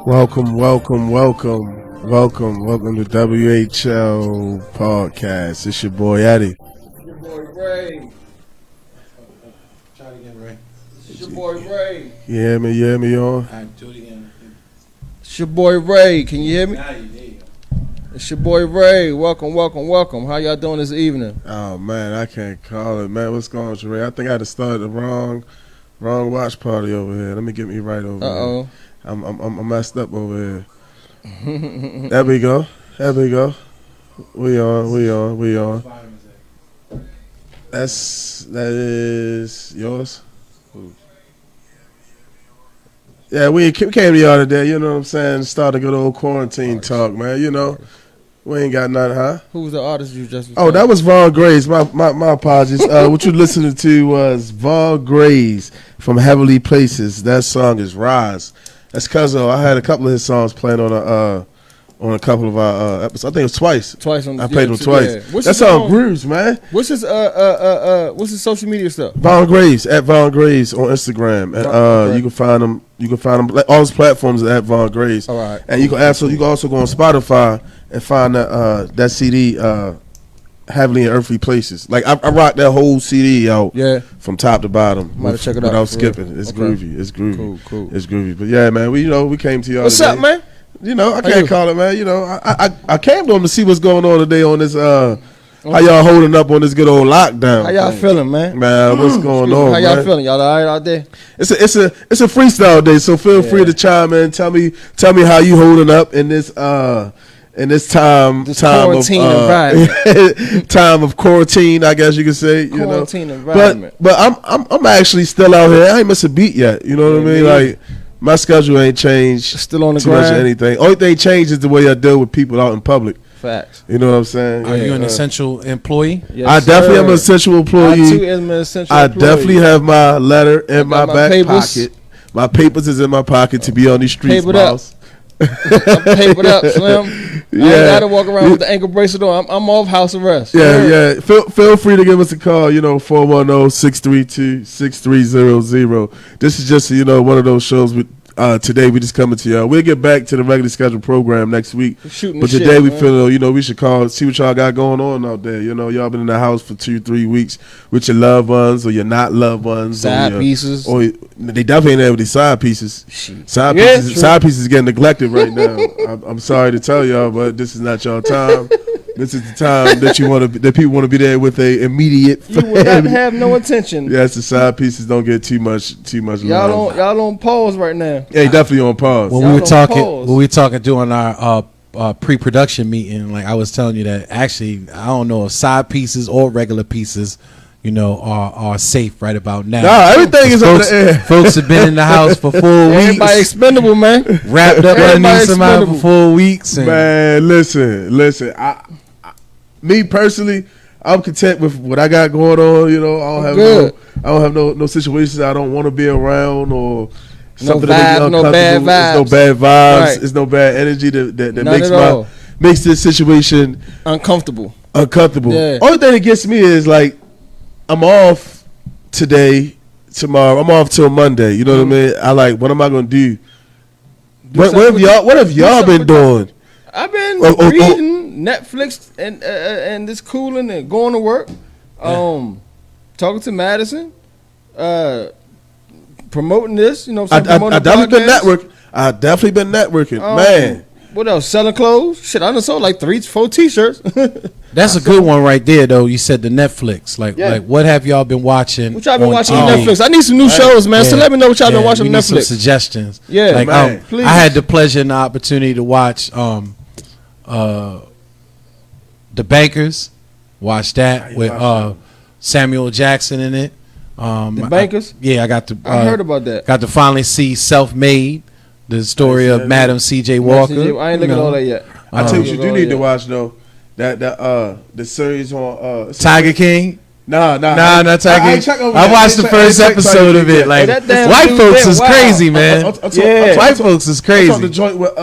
Welcome to WHL podcast. It's your boy Eddie. Your boy Ray. Try it again, Ray. It's your boy Ray. You hear me on? All right, do it again. It's your boy Ray. Can you hear me? Now you there. It's your boy Ray. Welcome. How y'all doing this evening? Oh man, I can't call it, man. What's going on, Ray? I think I had to start the wrong watch party over here. Let me get me right over here. I'm messed up over here. There we go. We on. That is yours. Yeah, we came to y'all today, you know what I'm saying? Start a good old quarantine talk, man, you know. We ain't got nothing, huh? Who was the artist you just was Oh, that was Vaughn Grays. My apologies. What you listening to was Vaughn Grays from Heavenly Places. That song is Rise. That's because I had a couple of his songs playing on a couple of our episodes. I think it was twice. I played them twice. Yeah. That song grooves, man. What's his social media stuff? Vaughn Grays at Vaughn Grays on Instagram, and okay. You can find him. Like, all his platforms are at Vaughn Grays. All right. And you can also go on Spotify and find that CD, Heavenly and Earthly Places. Like I rock that whole CD out, from top to bottom. Might check it out without skipping. It's okay. groovy. It's groovy. Cool. It's groovy. But yeah, man, we came to y'all. What's today. up, man? You know, I can't call it, man. You know, I came to him to see what's going on today on this. How y'all holding up on this good old lockdown? How y'all feeling, man? Man, what's going on? How y'all feeling? Y'all all right out there? It's a freestyle day, so feel free to chime in. Tell me how you holding up in this time quarantine of environment. time of quarantine, I guess you could say. Quarantine environment. But I'm actually still out here. I ain't missed a beat yet. You know what I mean? Like my schedule ain't changed. Still on the too grind. much of anything. Only thing changed is the way I deal with people out in public. Facts. You know what I'm saying? Are you an essential employee? Yes, I definitely am an essential employee. I too am an essential employee. Definitely have my letter in my back papers. pocket. My papers is in my pocket to be on these streets, Papered boss. I'm papered up, Slim. I ain't gotta walk around with the ankle bracelet on. I'm off house arrest. Yeah. Feel free to give us a call, 410-632-6300. This is just, one of those shows today we just coming to y'all. We'll get back to the regularly scheduled program next week. But today we feel, we should call, see what y'all got going on out there. Y'all been in the house for 2-3 weeks with your loved ones or your not loved ones. Side pieces. Or they definitely ain't there with these side pieces. Side pieces getting neglected right now. I'm sorry to tell y'all, but this is not y'all time. This is the time that that people want to be there with a immediate. You will not have no attention. Yes, the side pieces don't get too much love. Y'all on pause right now. Yeah, definitely on pause. When we were talking during our pre-production meeting, like I was telling you that actually I don't know if side pieces or regular pieces, are safe right about now. Nah, everything is on the air. Folks have been in the house for 4 weeks. Everybody expendable, man. Wrapped up underneath somebody for 4 weeks. Man, listen. Me personally, I'm content with what I got going on. I don't have no situations I don't want to be around or something that makes me uncomfortable. No bad vibes. It's no bad vibes. Right. It's no bad energy that None makes this situation uncomfortable. Yeah. Only thing that gets me is like I'm off today, tomorrow. I'm off till Monday. You know what I mean? I like, what am I gonna do? What have y'all been doing? I've been reading Netflix and just cooling and going to work. Talking to Madison, promoting this. I definitely been networking, man. What else? Selling clothes? Shit, I done sold like 3-4 T-shirts. That's a good one right there, though. You said the Netflix. Like what have y'all been watching? What y'all been watching on Netflix? I need some new shows, man. So let me know what y'all been watching on Netflix. Some suggestions. Yeah, like, man. Please. I had the pleasure and the opportunity to watch The Bankers. Watch that with Samuel Jackson in it. The Bankers? I got to. I heard about that. Got to finally see Self-Made. The story of Madam C.J. Walker. I ain't looking at all that yet. I tell you what you do need to watch though. That the series on Tiger King. Nah, not Tiger King. I watched the first episode of it. Like white folks is crazy, man. White folks is crazy. I saw the joint with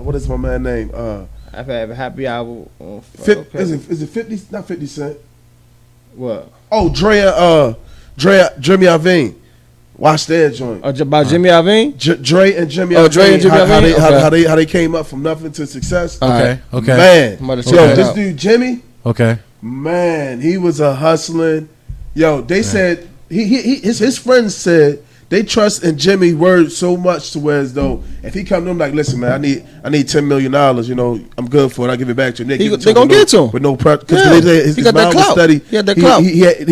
what is my man name? I've had a happy hour. Is it 50? Not 50 Cent. What? Oh, Jimmy Iovine. Watch that joint. About Jimmy Iovine? Dre and Jimmy Iovine. Dre and Jimmy Iovine? How they came up from nothing to success. Okay. Man. This dude Jimmy. Okay. Man, he was a hustling. They said his friends said they trust in Jimmy's word so much to where as though if he come to them like, listen, man, I need $10 million. I'm good for it. I give it back to him. They gonna give it to him with no prep because his mind was steady. He had that clout. He had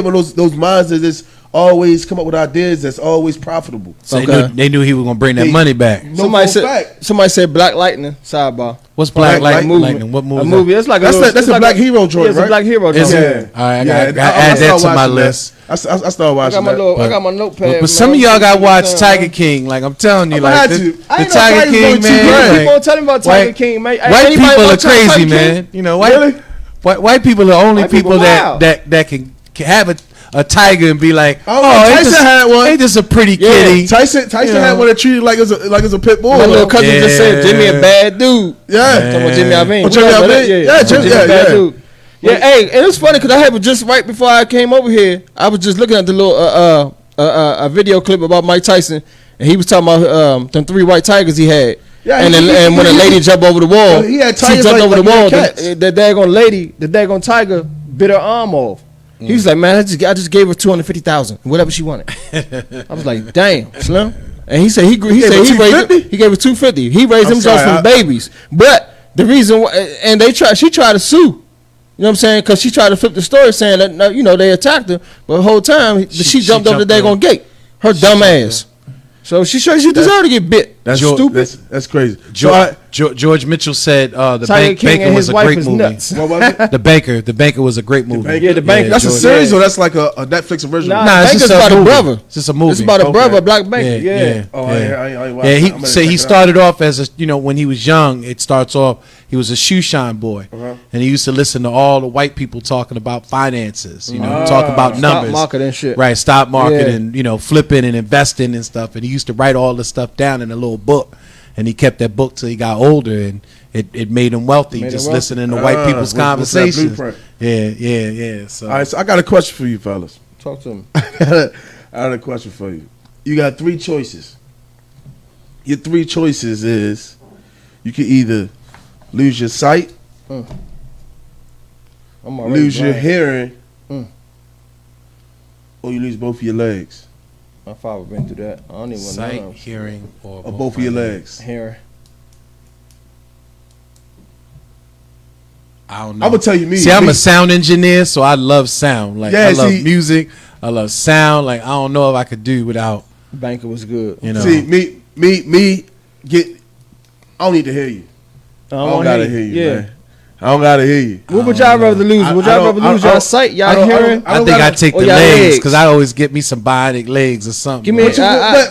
one of those minds that just always come up with ideas that's always profitable. So they knew he was gonna bring that money back. Somebody said Black Lightning. Sidebar. What's Black Lightning? What movie? A movie. It's like that's a Black Hero joint, right? It's a Black Hero joint. Yeah. All right, I gotta add that to my list. I started watching that. I got my notepad. But some of y'all got to watch Tiger King. Like I'm telling you, like the Tiger King, man. People tell me about Tiger King, man. White people are crazy, man. White people are only people that can have a tiger and be like, Tyson had one. Ain't just a pretty kitty. Tyson had one that treated like it's a pit bull. My little cousin just said Jimmy a bad dude. Yeah, talking about Jimmy Iovine. Jimmy Iovine. Yeah, hey, and it's funny because I had just right before I came over here, I was just looking at the little a video clip about Mike Tyson, and he was talking about them 3 white tigers he had. Yeah, and when a lady jumped over the wall, she jumped over the wall. The daggone tiger bit her arm off. He was like, man, I just gave her $250,000, whatever she wanted. I was like, damn, Slim. And he said he gave her $250,000. He raised them just from babies. But the reason why, and she tried to sue. You know what I'm saying? Because she tried to flip the story saying that they attacked her, but the whole time she jumped over the daggone gate. Her dumb ass. So she deserved to get bit. That's stupid. That's crazy. George Mitchell said the Tiger King Banker and was his a wife great is movie. nuts. What was it? The Banker was a great movie. Banker? Yeah, The Banker. That's a George- series or that's like a Netflix original? Nah, Nah, it's Banker's just a about a movie. brother. It's just a movie. It's about a Okay. brother, a black banker. Yeah. Oh, yeah. I ain't watched Yeah, it. he I'm gonna said check he it out. started off as a when he was young. It starts off he was a shoe shine boy, Uh-huh. and he used to listen to all the white people talking about finances. Talk about numbers, Stock market and shit. right? Stock market Yeah. and flipping and investing and stuff. And he used to write all this stuff down in a little book, and he kept that book till he got older, and it made him wealthy Made him just wealthy. listening to white people's What's that conversations. blueprint? Yeah. So, All right, so I got a question for you, fellas. Talk to him. I got a question for you. You got 3 choices. Your 3 choices is you can either lose your sight, I'm already lose your blind. hearing, Mm. or you lose both of your legs, My father been through that. I don't even sight, know. hearing, or or both of your legs. Hearing. I don't know. I'm gonna tell you me. See, I'm me. a sound engineer, so I love sound. Like Yeah, I love see- music. I love sound. Like I don't know if I could do without. Banker was good. See, me get. I don't need to hear you. I don't wanna gotta hear you, Yeah. man. I don't gotta hear you. What would y'all rather lose? Would y'all rather lose your sight, y'all hearing? I think I take or the your legs legs. because I always get me some bionic legs or something. Give me. Like,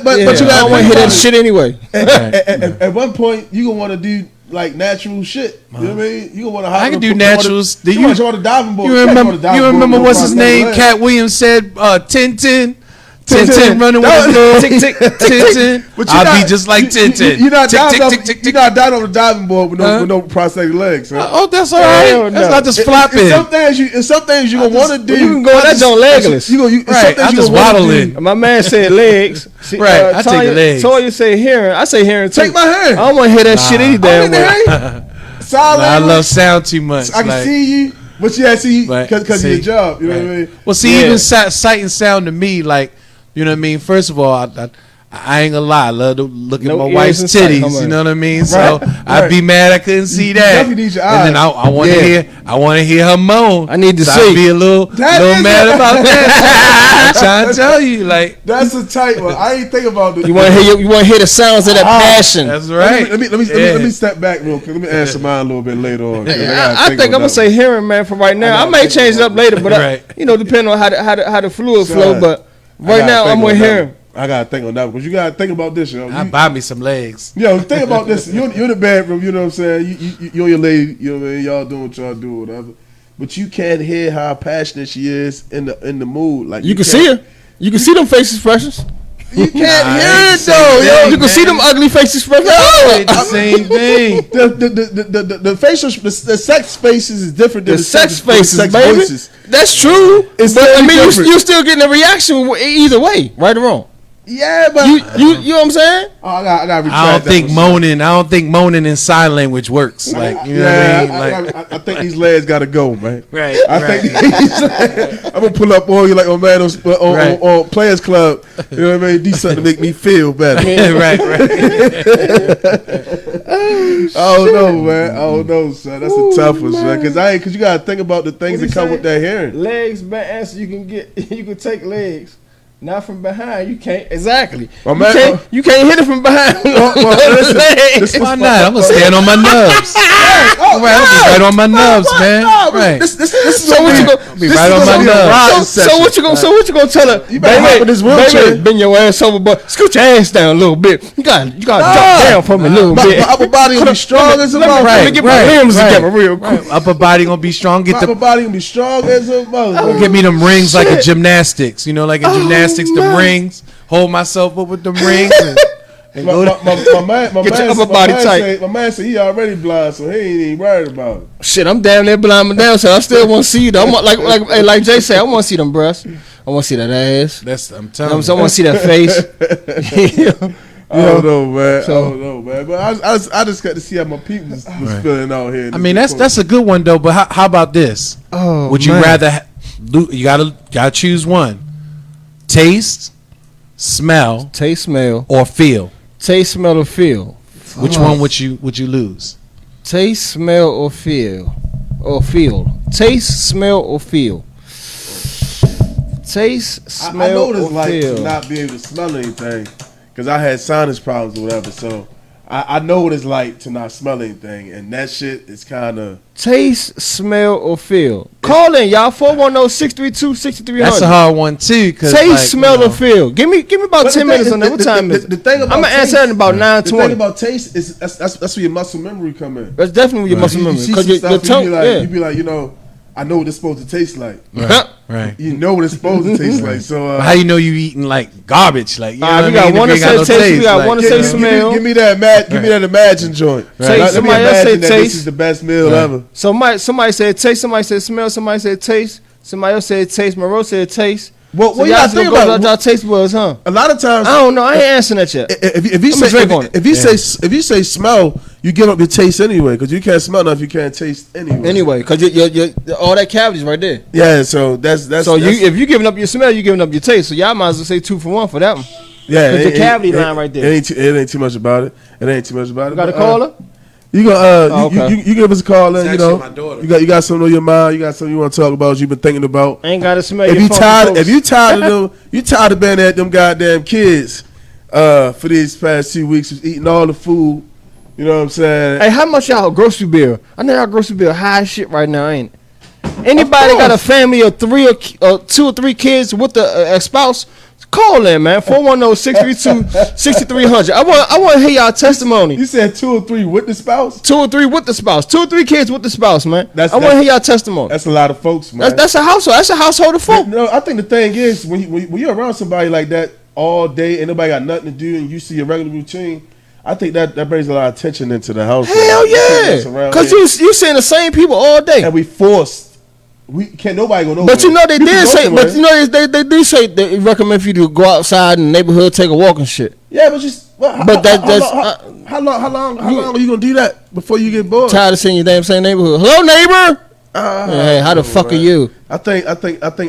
but you I gotta don't want to think hear that about it. shit anyway. At one point, you gonna want to do like natural shit. You know what I mean? You gonna want to. I can do naturals. Do You you- want to diving board? you can't go remember? to diving You board remember with no what's his prosthetic name? leg. Cat Williams said, "Tintin." Tintin. Tintin running with his little Tick, tick, Tintin. But I'll not- be just like Tintin. You're not Tick, down tick, on- tick, tick, you're tick. not down on the diving board with no Huh? with no prosthetic legs. Huh? Oh, that's all Hell right. That's no. not just It's flopping. some things you gonna want to do. you can go that joint legless. You gonna Right, some things I you just gonna wanna waddle do. in. My man said legs. See, Right, I take the legs. Toya say hearing. I say hearing too. Take my hand. I don't want to hear that shit any I damn don't need to way. hear you. Sign Nah, I language. love sound too much. I can like- see you, but you see Right, because of see, your job. You know what I right. mean? Well, see, Yeah. even sight and sound to me, like, you know what I mean? First of all, I ain't gonna lie, I love to look at No my ears wife's and sight, titties. come on. You know what I mean? Right, So I'd right. be mad I couldn't see You that. definitely need your And then eyes. I want to Yeah. hear her moan. I need to so see. I'd be a little That is mad it. about that. I'm trying to tell you, like, That's a tight one. I ain't think about this. You want to hear? You want to hear the sounds of that passion? that's right. Let Yeah. me step back real quick. Let me answer mine a little bit later on. 'cause I think I'm gonna say hearing, man, for right now. I gotta may think change it about up later, but Right. depending on how the fluid Son, flow. But right now, I'm with hearing. I gotta think on that because you gotta think about this. I buy me some legs. Think about this. You're in the bedroom. You know what I'm saying? You and your lady. You know what I mean? Y'all doing what y'all do, whatever. But you can't hear how passionate she is in the mood. Like You can see her. You can see them face expressions. You can't Nah, hear ain't it the though. same Yo, thing, You can see them ugly face expressions. It's the same thing. the facial the sex faces is different than The sex faces, sex baby. voices. That's true. It's But I totally mean, different. you still getting a reaction either way, right or wrong. Yeah, but You know what I'm saying? Oh, I got retract I don't that think one. moning. I don't think moaning in sign language works. Like, you know Yeah, what I mean? Like, I think these legs gotta go, man. right. I think I'm gonna pull up on you like on man on Players Club. You know what I mean? Do something to make me feel better. right. I don't know, man. I don't know, son. That's a tough one, son. Because you gotta think about the things What that he come say? with that hearing. Legs, bad answer. You can get. You can take legs. Not from behind. You can't. Exactly. My You man- can't. You can't hit it from behind. listen, Legs. Why not? I'm gonna stand on my nubs. Right, I'll be right on my nubs, man. Right. This is So what you go? Be right on my gonna be a nubs. rotten So what you gonna? So what you gonna tell her? You better hop in this wheelchair. baby, bend your ass over, but scoot your ass down a little bit. You got drop down for me a little My bit. upper body gonna be strong as a Let me motherfucker. get my limbs together real quick. Upper body gonna be strong. My Get upper the body gonna be strong as a motherfucker. get me them rings like a Shit. gymnastics. You know, like in gymnastics, the man. rings. Hold myself up with them rings. And My go to, man, Get your upper body tight. My man said he already blind, so he ain't even worried about it. Shit, I'm damn near blind and down, so I still want to see them. Like Jay said, I want to see them breasts. I want to see that ass. that's I'm I telling want you. to see that face. I don't know, man. So- I don't know, man. But I just got to see how my people was feeling out here. I mean, that's a good one though. But how about this? Oh, Would you man. rather? You gotta choose one. Taste, smell, Taste, smell, or feel. taste, smell, or feel? Which one would you lose? Taste, smell, or feel? Taste, smell, or feel? Taste, smell, I know what it's or like feel? to not be able to smell anything because I had sinus problems or whatever. So I know what it's like to not smell anything, and that shit is kind of taste, smell, or feel. Call in, y'all. 410-632-6300. That's a hard one too. Taste, smell, or feel. Give me about 10 minutes on that. What time is it? The thing about I'm gonna answer that in about 9:20. The thing about taste is that's where your muscle memory come in. That's definitely where your muscle memory. Because your tongue, you be like, I know what it's supposed to taste like. Right. You know what it's supposed to taste like. So how you know you eating like garbage? Like, you know we got one to say taste. We got one to say smell. Give me that imagine joint. Right. Somebody else say taste. This is the best meal ever. So somebody said taste. Somebody said smell. Somebody said taste. Somebody else said taste. Monroe said taste. Well, so y'all think about y'all taste buds, huh? A lot of times, I don't know. I ain't answering that yet. If you say smell, you give up your taste anyway, because you can't smell enough. You can't taste anyway. Anyway, because you all that cavity's right there. Yeah, so that's so if you giving up your smell, you giving up your taste. So y'all might as well say 2 for 1 for that one. Yeah, the cavity line right there. It ain't too much about it. It ain't too much about it. Got a caller? You go. You give us a call. It's my daughter. You got something on your mind. You got something you want to talk about. You've been thinking about. Ain't got to smell. If you tired of them, you tired of being at them goddamn kids for these past 2 weeks, eating all the food. You know what I'm saying? Hey, how much y'all grocery bill? I know y'all grocery bill high as shit right now, ain't it? Anybody got a family of 3 or 2 or 3 kids with a spouse? Call in, man. 410-632-6300. I want to hear y'all testimony. You said 2 or 3 with the spouse? 2 or 3 with the spouse. 2 or 3 kids with the spouse, man. I want to hear y'all testimony. That's a lot of folks, man. That's a household. That's a household of folk. No, I think the thing is when you're around somebody like that all day and nobody got nothing to do and you see a regular routine, I think that brings a lot of attention into the house. Hell yeah, because you seeing the same people all day, and we forced. We can't. Nobody go nowhere. But they did say. But they do say they recommend for you to go outside in the neighborhood, take a walk and shit. Yeah, but just. How long are you gonna do that before you get bored? Tired of seeing your damn same neighborhood. Hello, neighbor. Hey, how the fuck are you? I think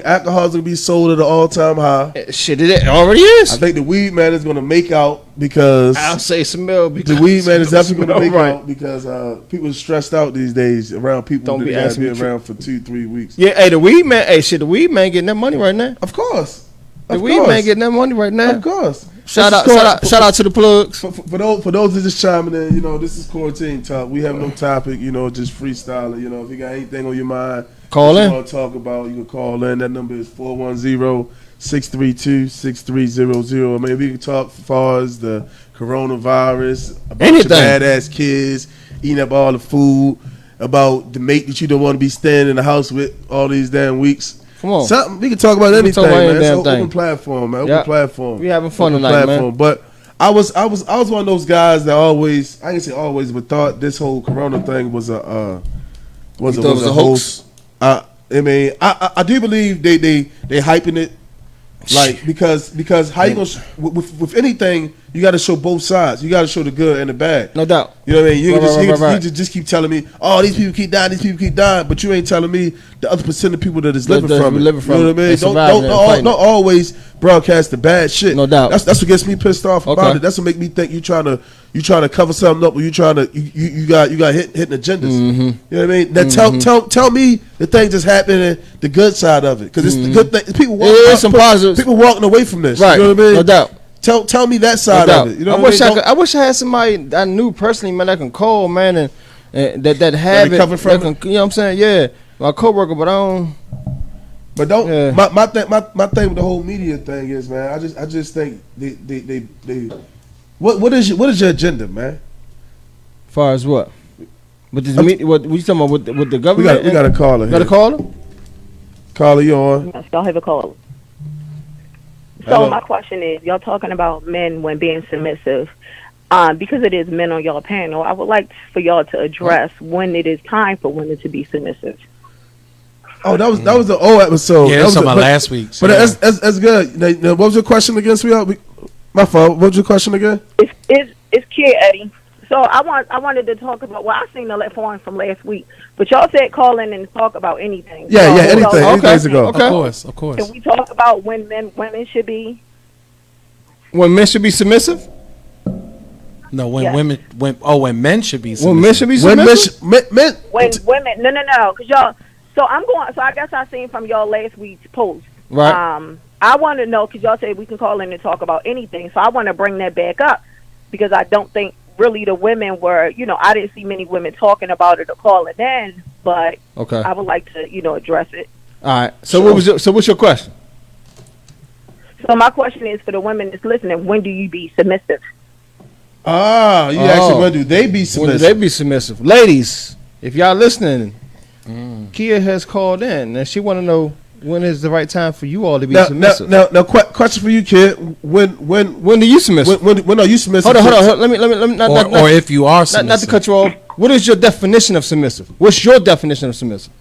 alcohol's gonna be sold at an all-time high. Shit, it already is. I think the weed man is gonna make out because I'll say smell. The weed man is definitely gonna make out because people are stressed out these days around people who have been around for 2-3 weeks. Yeah, hey, the weed man. Hey, shit, the weed man getting that money right now. Of course, the weed man getting that money right now. Of course. Shout out to the plugs. For those that just chiming in, this is quarantine talk. We have no topic, just freestyling. If you got anything on your mind, call in. You want to talk about, you can call in. That number is 410-632-6300. I mean, we can talk as far as the coronavirus, about your badass kids eating up all the food, about the mate that you don't want to be staying in the house with all these damn weeks. Come on. Something we can talk about anything, man. It's an open platform, man. Open platform. We having fun tonight, man. But I was one of those guys that always, I can say always, but thought this whole Corona thing was a hoax. I mean, I do believe they hyping it, like because how you gonna with anything. You got to show both sides. You got to show the good and the bad. No doubt. You know what I mean? You just keep telling me, oh, these people keep dying, but you ain't telling me the other percent of people that is living from it. You know what I mean? Don't always broadcast the bad shit. No doubt. That's what gets me pissed off about it. That's what make me think you trying to cover something up, or you got hidden agendas. Mm-hmm. You know what I mean? Now tell me the thing just happened and the good side of it, because it's the good thing. People walking away from this. Right. You know what I mean? No doubt. Tell me that side of it. You know I wish I had somebody I knew personally, man, that can call, man, and that have it. From you know what I'm saying? Yeah, my coworker, but I don't. But don't. Yeah. My thing with the whole media thing is, man. I just think they what is your agenda, man? As far as what? With this media, what you talking about with the government? We got a caller. Got a caller? Caller, you on? Yes, y'all have a caller. So Hello. my question is, y'all talking about men when being submissive. Because it is men on y'all panel, I would like for y'all to address when it is time for women to be submissive. Oh, that was the old episode. Yeah, that was about last week. But that's good. Now, what was your question again, sweetheart? My fault. What was your question again? It's Kid Eddie. So I wanted to talk about. Well, I seen the forum from last week, but y'all said call in and talk about anything. Yeah, anything. Okay. Anything's to go. Okay. Of course. Can we talk about when women should be? When men should be submissive? No, when Yes. when men should be submissive. When men should be submissive? When women, no, because y'all. So I guess I seen from y'all last week's post. Right. I want to know, because y'all said we can call in and talk about anything. So I want to bring that back up, because I don't think really the women were, I didn't see many women talking about it or calling in, but Okay. I would like to, address it. All right. So what's your question? So my question is for the women that's listening: when do you be submissive? You actually when do they be submissive? When do they be submissive? Ladies, if y'all listening, Kia has called in and she want to know when is the right time for you all to be submissive. Now, question for you, kid. When do you submissive? When are you submissive? Hold on. Let me. Or if you are submissive. Not to cut you off. What is your definition of submissive? What's your definition of submissive?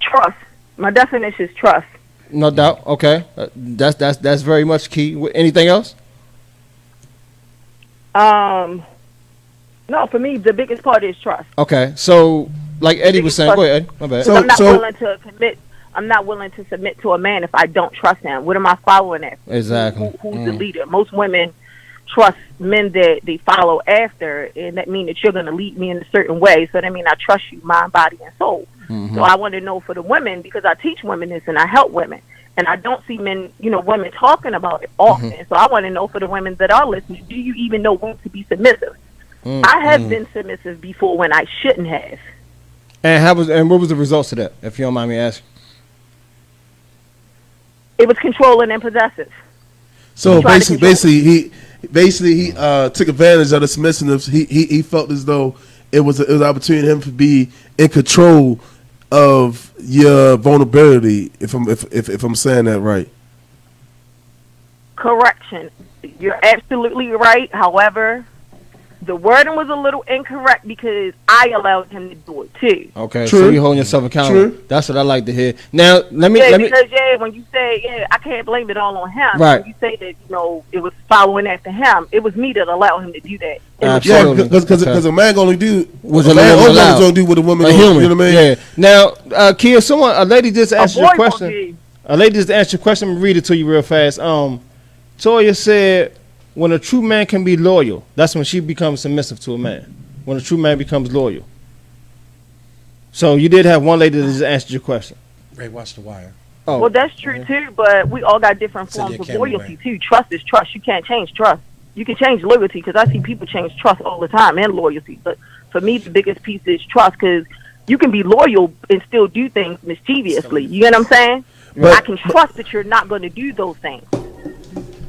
Trust. My definition is trust. No doubt. Okay, that's very much key. Anything else? No, for me, the biggest part is trust. Okay, so like Eddie was saying, go ahead, Eddie. My bad. So, I'm not willing to commit. I'm not willing to submit to a man if I don't trust him. What am I following after? Exactly. Who's the leader? Most women trust men that they follow after, and that means that you're going to lead me in a certain way. So that means I trust you, mind, body, and soul. So I want to know for the women, because I teach women this and I help women, and I don't see men, women talking about it often. So I want to know for the women that are listening, do you even know when to be submissive? I have been submissive before when I shouldn't have. And what was the results of that, if you don't mind me asking? It was controlling and possessive. So basically he took advantage of the submissiveness. He felt as though it was an opportunity for him to be in control of your vulnerability. If I'm saying that right. Correction, you're absolutely right. However, the wording was a little incorrect because I allowed him to do it too. Okay, True. so you're holding yourself accountable. True. That's what I like to hear. Now, let me. Because when you say I can't blame it all on him. Right. When you say that it was following after him. It was me that allowed him to do that. Absolutely. Yeah, because a man only do what a a man woman only allowed. gonna do what a woman A gonna do. human. You know what I mean? Yeah. Now, Kia, a lady just answered your boy won't question. do. A lady just answered your question. I'm gonna read it to you real fast. Toya said, when a true man can be loyal, that's when she becomes submissive to a man. When a true man becomes loyal. So you did have one lady that just answered your question. Ray, watch The Wire. Oh, Well, that's true too, but we all got different Send forms your of camera loyalty away. too. Trust is trust. You can't change trust. You can change loyalty because I see people change trust all the time and loyalty. But for me, the biggest piece is trust because you can be loyal and still do things mischievously. You get what I'm saying? I can trust that you're not going to do those things.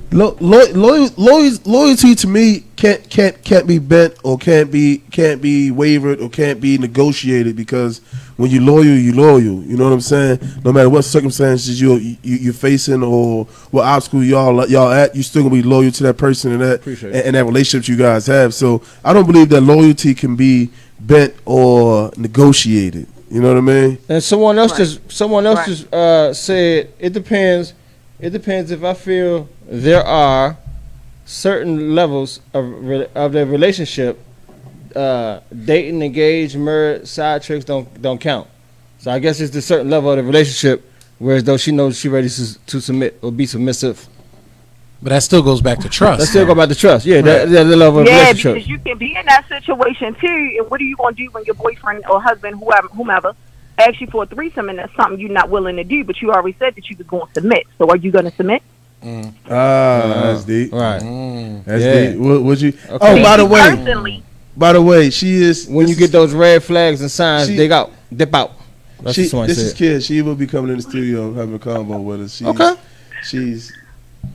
Loyalty to me can't be bent or can't be wavered or can't be negotiated, because when you're loyal, you're loyal. You know what I'm saying? No matter what circumstances you're facing or what obstacle y'all at, you still gonna be loyal to that person and that relationship you guys have. So I don't believe that loyalty can be bent or negotiated. You know what I mean? and someone else Right. just said it depends. It depends if I feel there are certain levels of the relationship. Dating, engaged, married, side tricks don't count. So I guess it's a certain level of the relationship, whereas though she knows she's ready to submit or be submissive. But that still goes back to trust. Let's still go about the trust. Yeah, that the level of Yeah, relationship. because you can be in that situation too. And what are you going to do when your boyfriend or husband, whomever, asks you for a threesome and that's something you're not willing to do, but you already said that you was going to submit. So are you going to submit? That's deep. Right. That's Yeah. deep. Would you? Okay. Oh, Personally, by the way, she is. When you get those red flags and signs, dip out. That's what somebody This is said. Kid. She will be coming in the studio having a combo with us. Okay. She's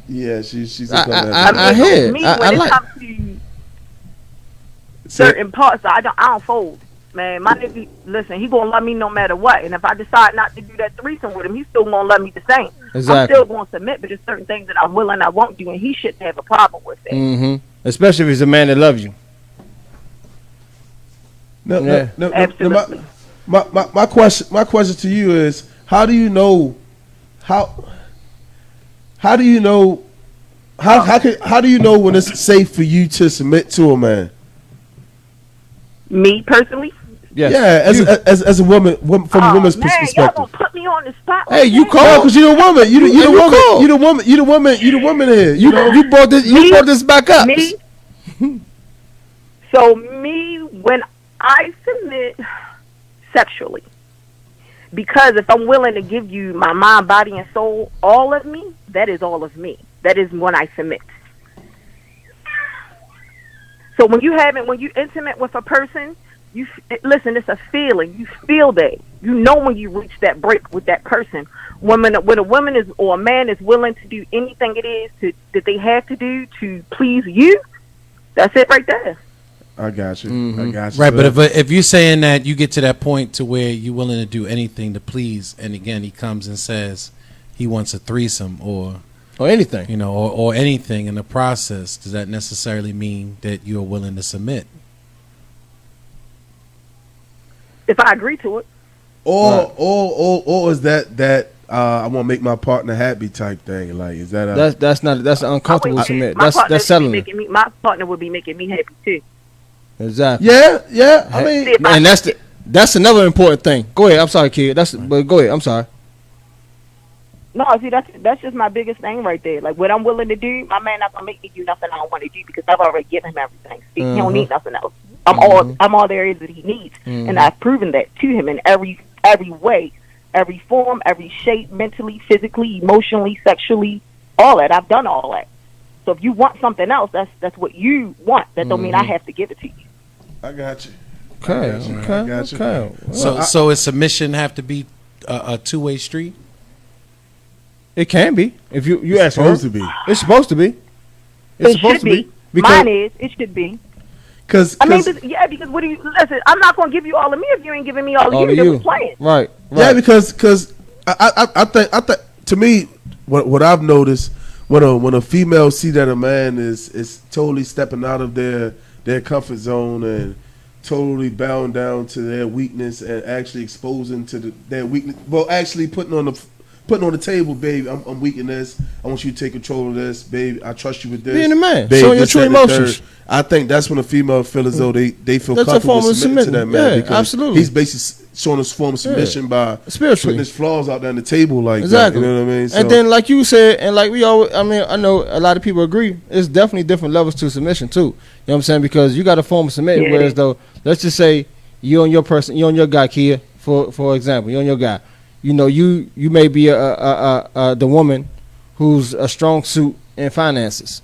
I hear. me, I when it like. comes to certain parts, I don't fold. Man, my nigga, listen, he gonna love me no matter what. And if I decide not to do that threesome with him, he's still gonna love me the same. Exactly. I'm still gonna submit, but there's certain things that I'm willing I won't do, and he shouldn't have a problem with that. Mm-hmm. Especially if he's a man that loves you. No, Absolutely. my question to you is, how do you know how do you know when it's safe for you to submit to a man? Me personally, Yes. Yeah, as a woman from a woman's man, y'all perspective. gonna put me on the spot. Hey, you that? call Because you're a woman. You the woman. You the woman here. You know. You brought this back up. Me. So me, when I submit sexually, because if I'm willing to give you my mind, body, and soul, all of me, that is all of me. That is when I submit. So when you intimate with a person, listen. It's a feeling. You feel that. You know when you reach that break with that person. When a woman is or a man is willing to do anything it is that they have to do to please you, that's it right there. I got you. Mm-hmm. I got you. Right, but if you're saying that you get to that point to where you're willing to do anything to please, and again he comes and says he wants a threesome or anything, you know, or anything in the process, does that necessarily mean that you're willing to submit? If I agree to it. Or is that I want to make my partner happy type thing? Like, is that that's an uncomfortable submit. That's selling. My partner would be making me happy too. Exactly. Yeah. I mean, and that's another important thing. Go ahead. I'm sorry, kid. But go ahead. I'm sorry. No, see, that's just my biggest thing right there. Like, what I'm willing to do, my man not gonna make me do nothing I don't want to do because I've already given him everything. See, he don't need nothing else. I'm all there is that he needs, and I've proven that to him in every way, every form, every shape, mentally, physically, emotionally, sexually, all that. I've done all that. So if you want something else, that's what you want. That don't mean I have to give it to you. I got you. Okay. So is submission have to be a two-way street? It can be. If you ask her. Supposed to be. It's supposed to be. It should be. Mine is. It should be. Because what do you listen? I'm not gonna give you all of me if you ain't giving me all of you. Just playing. Right. Yeah, because I think to me what I've noticed when a female see that a man is totally stepping out of their comfort zone and totally bound down to their weakness and actually exposing to their weakness. Well, actually putting on the table, babe, I'm weak in this. I want you to take control of this, babe. I trust you with this. Being a man, babe, showing your true emotions. I think that's when a female feel as though they feel that's comfortable submitting to that man. Yeah, absolutely. He's basically showing us form of submission by spiritually putting his flaws out there on the table like exactly. that. You know what I mean? So, and then, like you said, and like we always, I mean, I know a lot of people agree. It's definitely different levels to submission too. You know what I'm saying? Because you got a form of submission, whereas though, let's just say you and your guy, Kia, for example, you and your guy. You know, you may be the woman who's a strong suit in finances,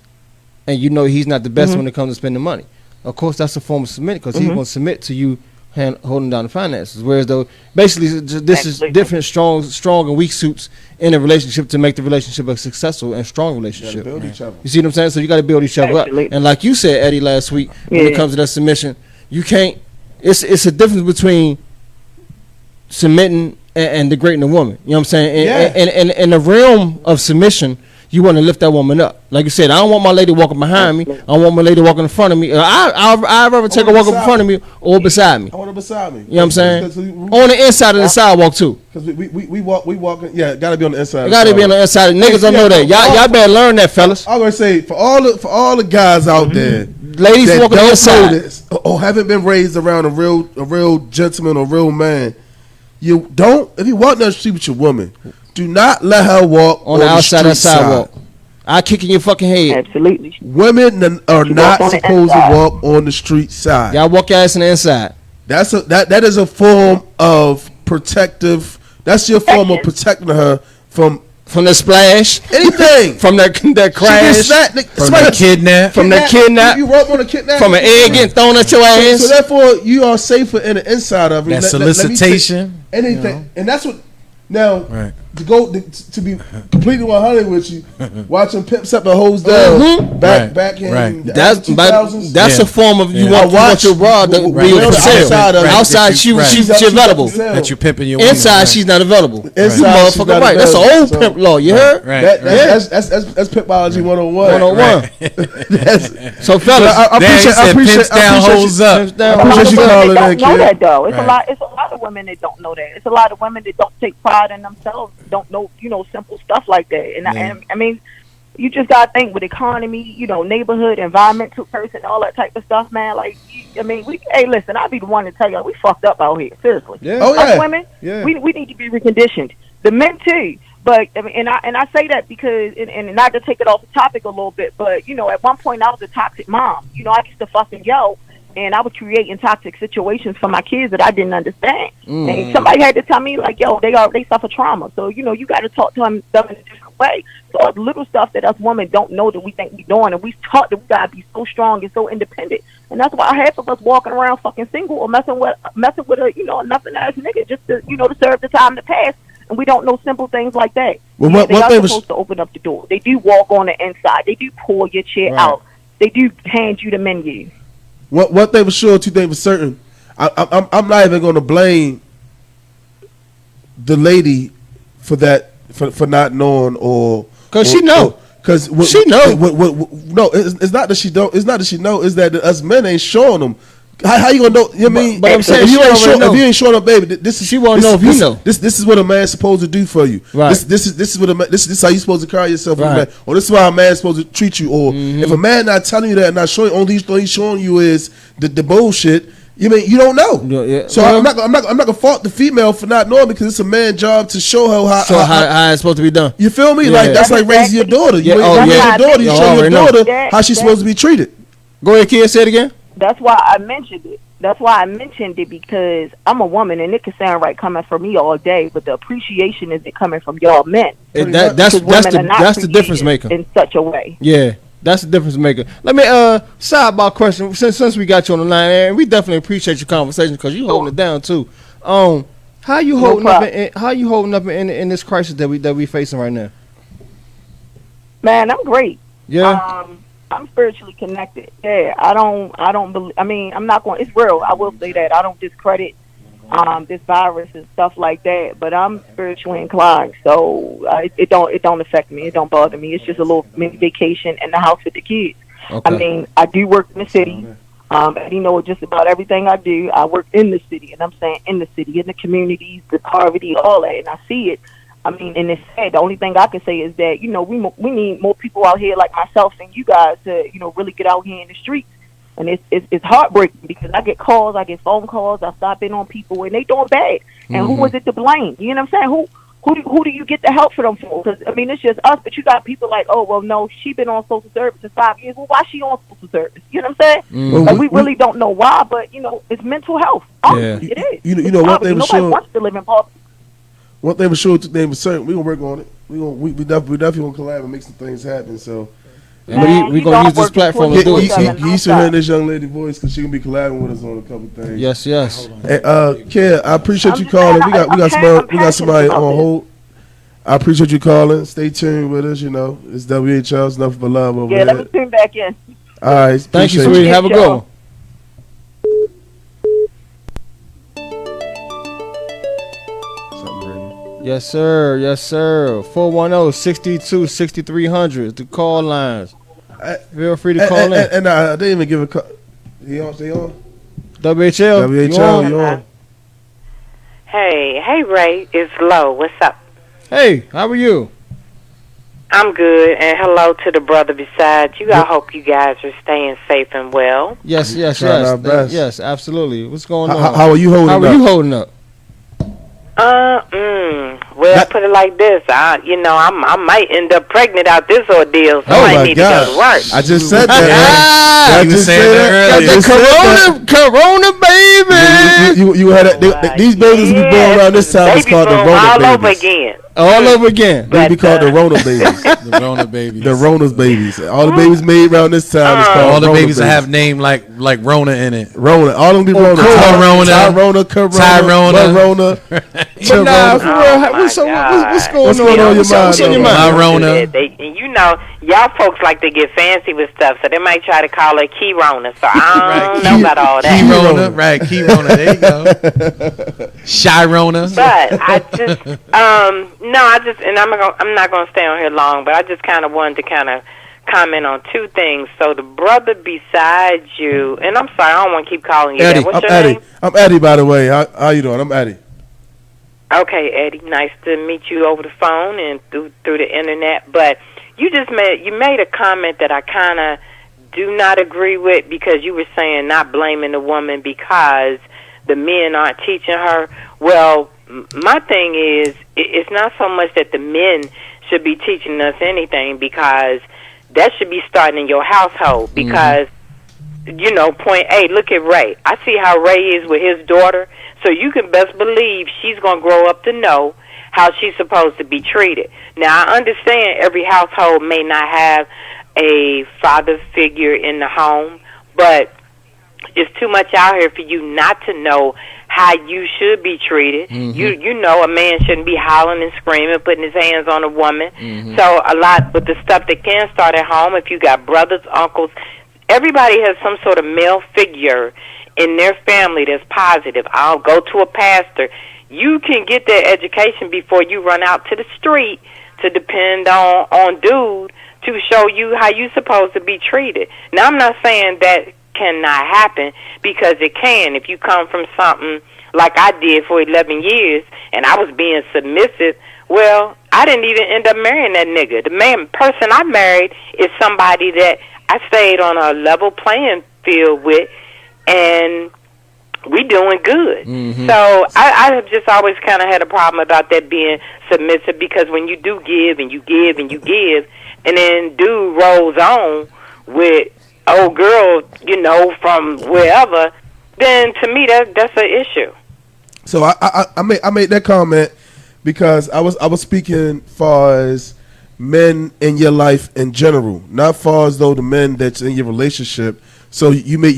and you know he's not the best when it comes to spending money. Of course, that's a form of submit because he's going to submit to you holding down the finances. Whereas though, basically, this is different strong and weak suits in a relationship to make the relationship a successful and strong relationship. Build each other. You see what I'm saying? So you got to build each other up. And like you said, Eddie, last week, when it comes to that submission, you can't. It's a difference between submitting and degrading a woman. You know what I'm saying? And in the realm of submission, you want to lift that woman up. Like you said, I don't want my lady walking behind me. I want my lady walking in front of me. I'd rather take her walking in front of me or beside me. I want her beside me. You know what I'm saying? On the inside of the sidewalk too. Because we walking. Yeah, got to be on the inside. It got to be on the inside. Niggas don't know that. Y'all better learn that, fellas. I'm gonna say for all the guys out there, ladies that walking on the inside this, or haven't been raised around a real gentleman or real man. You don't. If you walk down the street with your woman, do not let her walk on the outside of the sidewalk. I kick in your fucking head. Absolutely. Women are not supposed to walk on the street side. Y'all walk your ass on the inside. That is a form of protective. That's your form of protecting her from the splash, anything, from that crash, from the kidnap, you walk on a kidnap, from an egg getting thrown at your ass. So therefore, you are safer in the inside of it. That solicitation, anything, you know? And that's what. Now, to be completely 100 with you, watching Pimp Set the Hoes Down back in that's a form of you want your broad to be for sale. Outside she's available. That you pimping your inside she's not available. Inside, you motherfucker right. That's an old pimp law. You heard? That's pimpology 101. 101. So fellas, I appreciate hoes up. I appreciate you calling that, kid. Know that though. It's a lot of women that don't know that. It's a lot of women that don't take pride in themselves, don't know, simple stuff like that. And I mean, you just gotta think with economy, neighborhood, environmental person, all that type of stuff, man. Like, I mean, listen, I'll be the one to tell you, we fucked up out here, seriously. Yeah. Us women, we need to be reconditioned. The men too. But I mean, and I say that because, and not to take it off the topic a little bit, but at one point I was a toxic mom. I used to fucking yell. And I was creating toxic situations for my kids that I didn't understand. And somebody had to tell me, like, yo, they suffer trauma. So, you got to talk to them in a different way. So it's little stuff that us women don't know that we think we're doing, and we taught that we gotta be so strong and so independent. And that's why half of us walking around fucking single or messing with a nothing ass nigga just to to serve the time to pass. And we don't know simple things like that. Well, they are supposed to open up the door. They do walk on the inside. They do pull your chair out. They do hand you the menu. One thing for sure, two things for certain. I'm not even going to blame the lady for that, for not knowing because she know. Because she know. No, it's not that she don't. It's not that she know. It's that us men ain't showing them. How you gonna know? You know what I mean? But I'm saying if you ain't showing up, baby, this is she won't know if you know. This is what a man's supposed to do for you. Right. This is what this is how you supposed to carry yourself. Right. With a man. Or this is how a man's supposed to treat you. Or if a man not telling you that, and not showing, only he's showing you is the bullshit. You mean you don't know? Yeah. So I'm not gonna fault the female for not knowing, because it's a man's job to show her how it's supposed to be done. You feel me? Yeah. Like that's like raising your daughter. You raise your daughter. You show your daughter how she's supposed to be treated. Go ahead, kid. Say it again. That's why I mentioned it. Because I'm a woman, and it can sound right coming from me all day, but the appreciation isn't coming from y'all men. That's the difference maker in such a way. Yeah. That's the difference maker. Let me sidebar question, since we got you on the line, and we definitely appreciate your conversation because you holding it down too. How you holding up in this crisis that we facing right now? Man, I'm great. Yeah. I'm spiritually connected. Yeah, I don't believe. I mean, I'm not going. It's real. I will say that. I don't discredit this virus and stuff like that. But I'm spiritually inclined, so it don't affect me. It don't bother me. It's just a little mini vacation in the house with the kids. Okay. I mean, I do work in the city. You know, just about everything I do, I work in the city, and I'm saying in the city, in the communities, the poverty, all that, and I see it. I mean, and it's sad. The only thing I can say is that, you know, we need more people out here like myself and you guys to, you know, really get out here in the streets. And it's heartbreaking because I get calls, I get phone calls, I stop in on people and they doing bad. And who is it to blame? You know what I'm saying? Who do you get the help for them for? Because, I mean, it's just us, but you got people like, oh, well, no, she been on social service for 5 years. Well, why she on social service? You know what I'm saying? Like, we really don't know why, but, you know, it's mental health. It is. You know what they were Nobody wants to live in poverty. One thing for sure, they were certain. We gonna work on it. We definitely gonna collab and make some things happen. So we gonna use this platform to do it. You used to hear this young lady voice because she gonna be collabing with us on a couple things. Yes. Hey, Kid, I appreciate you calling. We got somebody on hold. I appreciate you calling. Stay tuned with us. You know, it's WHL. It's nothing but love over here. Yeah, let me tune back in. All right. Thank you, sweetie. Have a good one. Yes, sir. 410-62-6300. The call lines. Feel free to call in. And I didn't even give a call. They on? WHL, you on? Hey, Ray. It's Lo. What's up? Hey, how are you? I'm good, and hello to the brother beside you. I hope you guys are staying safe and well. Yes. Yes, absolutely. What's going on? How are you holding up? Well, put it like this. I might end up pregnant out this ordeal, so I need to go to work. I just said that. I just said that earlier. Corona baby. You had these babies we born around this time. It's called the Rona babies. All over again. They be called the Rona babies. The Rona babies. The Rona's babies. All the babies made around this time is called all the Rona babies that have name like Rona in it. Rona. All of them be Rona. Tyrona. Corona. But nah, for real, what's going on in your mind? My Rona. And you know, y'all folks like to get fancy with stuff, so they might try to call her Key Rona. So I don't know about all that. Key Rona, right? Key Rona. There you go. Shy Rona. But I just, and I'm not gonna stay on here long, but I just kind of wanted to kind of comment on two things. So the brother beside you, and I'm sorry, I don't want to keep calling you Eddie. that. What's your name? I'm Eddie, by the way. How you doing? I'm Eddie. Okay, Eddie. Nice to meet you over the phone and through the internet. But you made a comment that I kind of do not agree with, because you were saying not blaming the woman because the men aren't teaching her. Well, my thing is, it's not so much that the men should be teaching us anything, because that should be starting in your household. Because, you know, point A, look at Ray. I see how Ray is with his daughter, so you can best believe she's going to grow up to know how she's supposed to be treated. Now, I understand every household may not have a father figure in the home, but it's too much out here for you not to know how you should be treated. You know a man shouldn't be hollering and screaming, putting his hands on a woman. So a lot, but the stuff that can start at home, if you got brothers, uncles, everybody has some sort of male figure in their family that's positive. I'll go to a pastor. You can get that education before you run out to the street to depend on dude to show you how you supposed to be treated. Now, I'm not saying that cannot happen, because it can. If you come from something like I did for 11 years and I was being submissive, well, I didn't even end up marrying that nigga. The person I married is somebody that I stayed on a level playing field with, and we doing good. So I have just always kind of had a problem about that being submissive, because when you do give and you give and you give, and then dude rolls on with old girl, you know, from wherever, then to me that's an issue. So I made that comment because I was speaking far as men in your life in general, not far as though the men that's in your relationship. So you made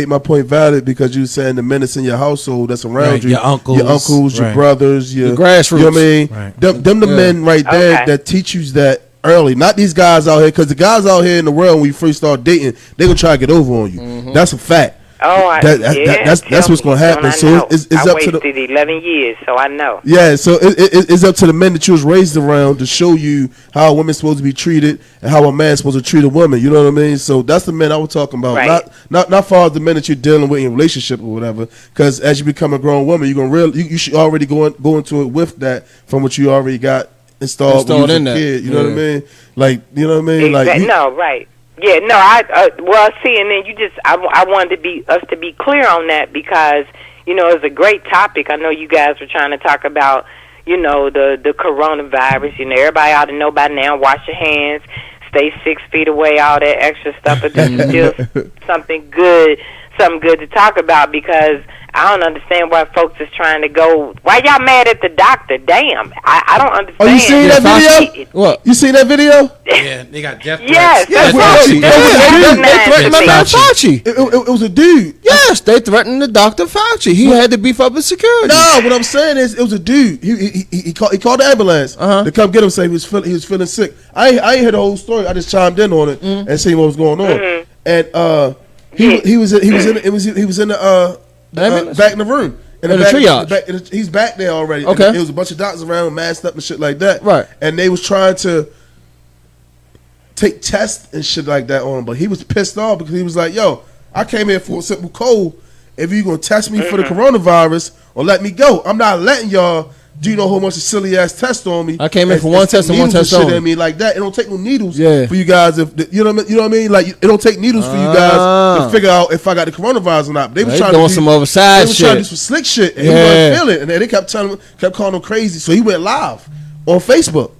my point valid, because you were saying the men that's in your household that's around you, your uncles, your brothers, your grassroots. You know what I mean? Right. Them the men right there that teach you that early. Not these guys out here, because the guys out here in the world, when you first start dating, they gonna try to get over on you. That's a fact. Oh, that's what's gonna happen. So it's I up to wasted 11 years, so I know. Yeah, so it's up to the men that you was raised around to show you how a woman's supposed to be treated and how a man's supposed to treat a woman. You know what I mean? So that's the men I was talking about. Right. Not far as the men that you're dealing with in a relationship or whatever. Because as you become a grown woman, you're gonna you should already go into it with that from what you already got installed when you was in a that. kid. You know what I mean? Like, you know what I mean? Exactly. Like No, right. Yeah, no, well, see, and then I wanted us to be clear on that, because, you know, it's a great topic. I know you guys were trying to talk about, you know, the coronavirus. You know, everybody ought to know by now, wash your hands, stay 6 feet away, all that extra stuff, but this is still something good to talk about, because I don't understand why folks is trying to go. Why y'all mad at the doctor? Damn, I don't understand. Oh, you seen that video? What? You seen that video? Yeah, they got death threats. Yes, Yeah, Fauci. they threatened my man Fauci. Fauci. It was a dude. Yes, they threatened the Dr. Fauci. He had to beef up his security. No, what I'm saying is, it was a dude. He called the ambulance to come get him. Say he was feeling sick. I ain't heard the whole story. I just chimed in on it and seen what was going on. And he was in the back in the room. In the triage. He's back there already. Okay. And there was a bunch of doctors around, masked up and shit like that. Right. And they was trying to take tests and shit like that on him, but he was pissed off because he was like, "Yo, I came here for a simple cold. If you gonna test me for the coronavirus or let me go, I'm not letting y'all do no whole bunch of silly ass tests on me. I came in for one test and one test shit only. at me like that. It don't take no needles Yeah. for you guys. If you know what I mean, like it don't take needles for you guys to figure out if I got the coronavirus or not. But they was They trying doing to do some oversized They was trying to do shit. some slick shit, and Yeah. he wasn't feeling it. And then they kept calling him crazy. So he went live on Facebook,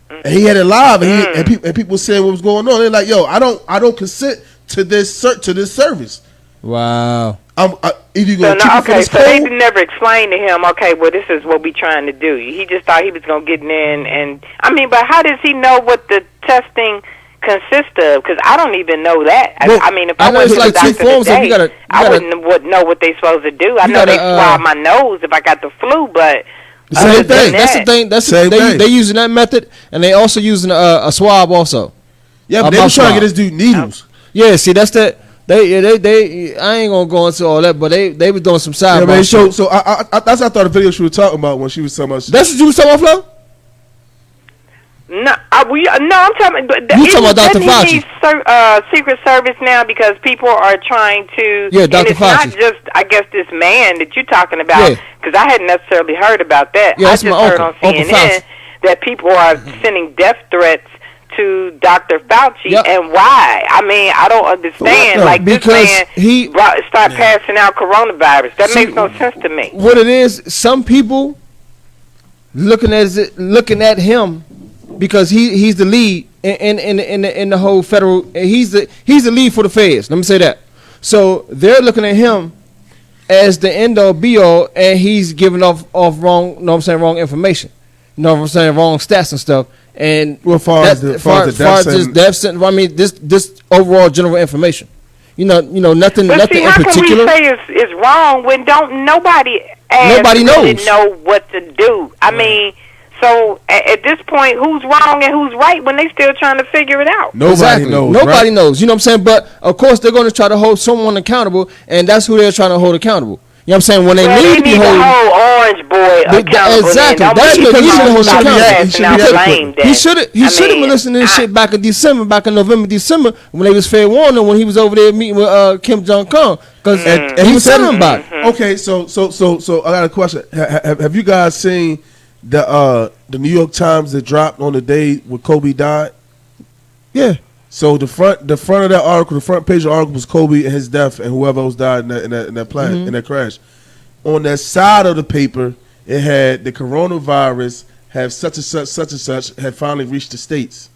and he had it live, and people were saying what was going on. They're like, "Yo, I don't consent to this service." Wow. If you So, gonna keep it for this so they cold, never explained to him, okay, well, this is what we trying to do. He just thought he was going to get in and, I mean, but how does he know what the testing consists of? Because I don't even know that. Well, I mean, if I I know went it's to like the two doctor forms of- today, you gotta- I wouldn't know what they supposed to do. I know they swab my nose if I got the flu, but the same other than thing. That's the thing. That's Same they thing. using that method, and they also using a swab also. Yeah, but A they was mouth trying to swab. get this dude needles. Yeah, see, that's that. They I ain't gonna go into all that, but they was doing some side. Yeah, man. shit. So I that's what I thought the video she was talking about when she was talking about. That's what you was talking about, Flo? no, I'm talking. You talking about Dr. Doesn't Fauci? he need Secret Service now because people are trying to. Yeah, and Dr. it's not Fauci. just, I guess, this man that you're talking about. Yeah. Because I hadn't necessarily heard about that. Yeah, I that's just my heard uncle, on Uncle CNN Fauci. that people are sending death threats to Dr. Fauci, Yep. and why? I mean, I don't understand. No, like this because man he- start passing out coronavirus. That See, makes no sense to me. What it is, some people looking at him because he's the lead in the whole federal. He's the lead for the feds. Let me say that. So they're looking at him as the end all be all, and he's giving off wrong, you know what I'm saying, wrong information. You know what I'm saying, wrong stats and stuff. And as far as this death sentence, I mean this overall general information. You know, nothing in particular. How can we say it's wrong when don't nobody knows know what to do? I mean, so at this point, who's wrong and who's right when they still trying to figure it out? Nobody knows. Nobody knows. You know what I'm saying? But of course, they're going to try to hold someone accountable, and that's who they're trying to hold accountable. You know what I'm saying? When they need to be hold Orange Boy accountable. Exactly. That's what he should hold accountable. He should have been listening to this shit back in November, December, when they was fair warning when he was over there meeting with Kim Jong-un. Because he was telling him about it. Okay, so I got a question. Have you guys seen the New York Times that dropped on the day when Kobe died? Yeah. So the front of that article, the front page of the article was Kobe and his death and whoever else died in that plane, in that crash. On that side of the paper, it had the coronavirus have such and such had finally reached the States.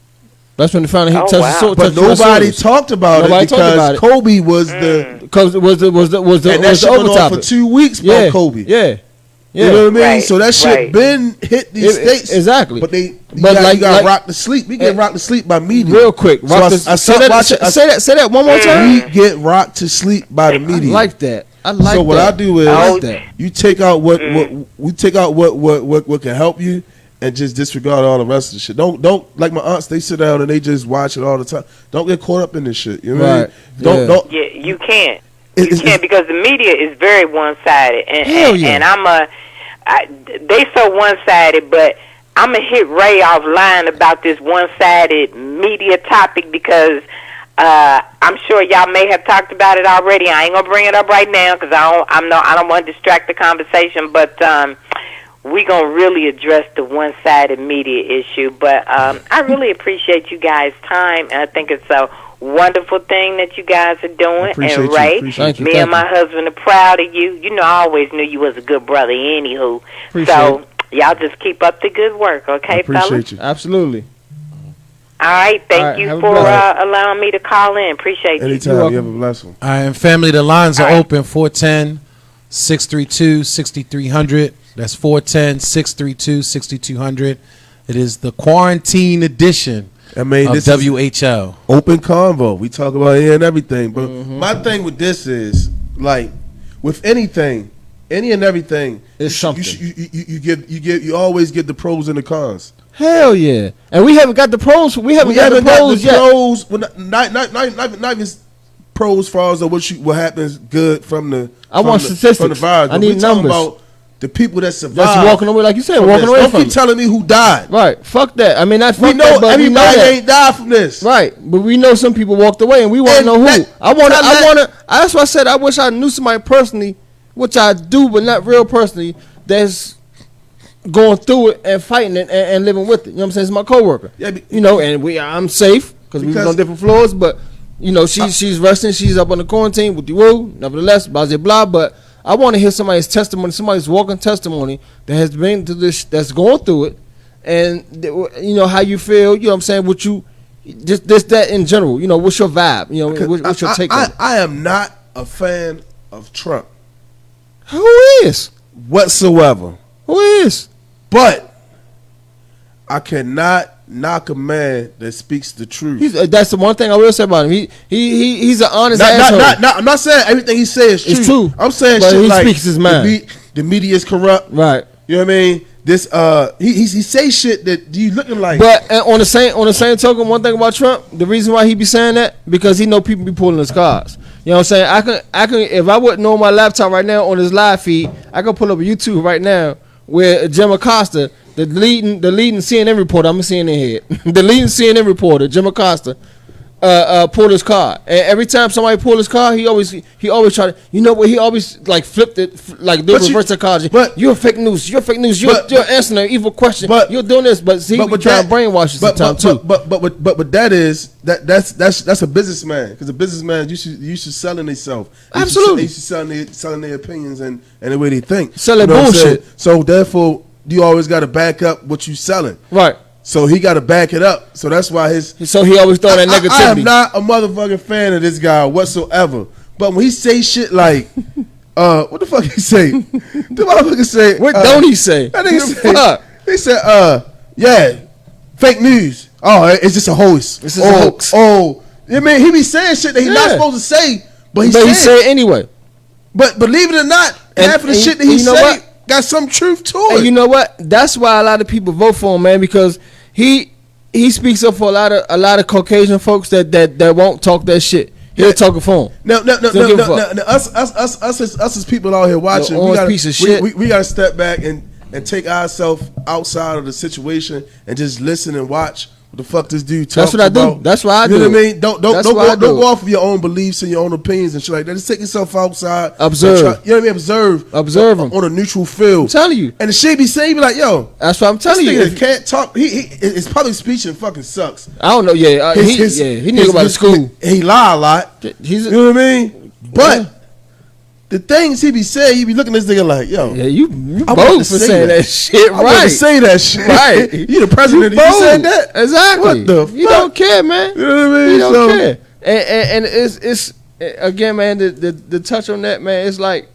That's when they finally hit but nobody talked about it because Kobe was the and that shit went on for 2 weeks by Kobe. Yeah. You know what I mean? Right, so that shit been hit these states. Exactly. But you got rocked to sleep. We get rocked to sleep by media. Real quick. So say that one more time. We get rocked to sleep by the media. I like that. So what I do is you take out what can help you and just disregard all the rest of the shit. Don't like my aunts, they sit down and they just watch it all the time. Don't get caught up in this shit. You know what I mean? Don't. Yeah, you can't. You can't because the media is very one-sided, and they so one-sided, but I'm gonna hit Ray offline about this one-sided media topic because I'm sure y'all may have talked about it already. I ain't gonna bring it up right now because I don't want to distract the conversation, but we gonna really address the one-sided media issue. But I really appreciate you guys' time, and I think it's a wonderful thing that you guys are doing. And Ray, me and my husband are proud of you. You know, I always knew you was a good brother anywho. So y'all just keep up the good work, okay, fellas? Appreciate you. Absolutely. All right, thank you for allowing me to call in. Appreciate you. Anytime, you have a blessed one. All right, and family, the lines are open, 410-632-6300. That's 410-632-6200. It is the quarantine edition. I mean, this WHL open convo. We talk about it and everything, but my thing with this is like with anything, any and everything, it's something. You always get the pros and the cons. Hell yeah, and we haven't got the pros. We haven't got the pros yet. Not even pros far as what happens good from the. I want statistics. From the virus. I need numbers. About the people that survived. That's walking away, like you said, walking away from it. Don't keep telling me who died. Right. Fuck that. I mean, we know everybody ain't died from this. Right. But we know some people walked away, and we want to know who. I want to. That's why I said I wish I knew somebody personally, which I do, but not real personally, that's going through it and fighting it and living with it. You know what I'm saying? It's my coworker. Yeah. You know, and I'm safe because we was on different floors, but you know, she's resting. She's up on the quarantine with the woo. Nevertheless, blah blah blah. But I want to hear somebody's testimony, somebody's walking testimony that has been to this, that's going through it, and you know how you feel. You know what I'm saying? What you just that in general. You know, what's your vibe? You know, what's your take on it? I am not a fan of Trump. Who is? Whatsoever. Who is? But I cannot knock a man that speaks the truth. That's the one thing I will say about him. He's an honest asshole. I'm not saying everything he says is true. I'm saying but shit he like speaks his mind. The media is corrupt. Right. You know what I mean? This he say shit that you looking like. But on the same token, one thing about Trump, the reason why he be saying that because he know people be pulling his cards. You know what I'm saying? I can if I wouldn't know my laptop right now on his live feed, I could pull up a YouTube right now where Jim Acosta, the leading CNN reporter, I'm seeing it here. The leading CNN reporter, Jim Acosta, pulled his card. And every time somebody pulled his card, he always try to. You know what? He always like flipped it, like do reverse psychology. But you're fake news. You're fake news. You're answering an evil question. But you're doing this. But see, we try to brainwash you sometimes too. But that's a businessman because a businessman you should selling themselves. Absolutely, you should selling their opinions and the way they think. Selling bullshit. So therefore, you always got to back up what you selling. Right. So he got to back it up. So that's why So he always throw that negativity. I am not a motherfucking fan of this guy whatsoever. But when he say shit like, what the fuck he say? The motherfucker say. What don't he say? That nigga say. He said, yeah, fake news. Oh, it's just a hoax. This is a hoax. Oh, I mean, he be saying shit that he's not supposed to say, but he say it anyway. But believe it or not, half of the shit that he say got some truth to it. And you know what? That's why a lot of people vote for him, man, because he speaks up for a lot of Caucasian folks that won't talk that shit. He'll talk it for him. No. Us as people out here watching, we gotta step back and take ourselves outside of the situation and just listen and watch what the fuck this dude talks about. That's what I do. That's why I do. You know what I mean? Don't go off of your own beliefs and your own opinions and shit like that. Just take yourself outside. Observe. You know what I mean? Observe him on a neutral field. I'm telling you. And the shit be saying, be like, yo. That's what I'm telling you. He can't talk. His public speech fucking sucks. I don't know. Yeah, he need to go back to school. He lie a lot. You know what I mean? But the things he be saying, you be looking at this nigga like, yo. Yeah, you both for saying that shit, right? I want to say that shit. Right. You the president, you said that? Exactly. What the fuck? You don't care, man. You know what I mean? You don't care. And it's again, man, the touch on that, man, it's like,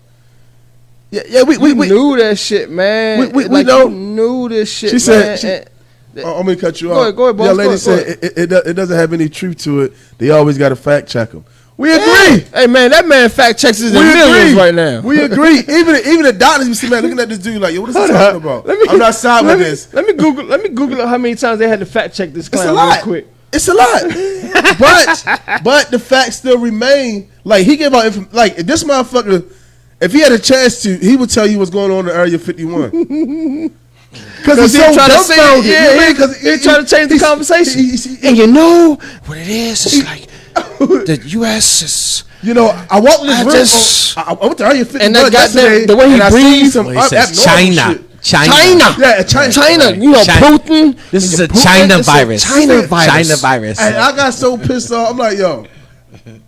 we knew that shit, man. We know. Knew this shit, she said, I'm going to cut you off. Go ahead, boss. The lady said it doesn't have any truth to it. They always got to fact check them. We agree. Hey man, that man fact checks his in millions right now. We agree. Even the doctors be sitting there looking at this dude like, yo, what is he talking about? I'm not side with this. Let me Google how many times they had to fact check this clown real quick. It's a lot. but the facts still remain. Like he gave out like this motherfucker, if he had a chance to, he would tell you what's going on in Area 51. Because he's so dumbfounded. Because he's trying to change the conversation. And you know what it is? It's like the U.S. is. You know, I walked this room. I went to Area 51 and that goddamn the way he breathes. He says China. Yeah, China. You know, Putin. This is a China virus. China virus. And I got so pissed off. I'm like, yo,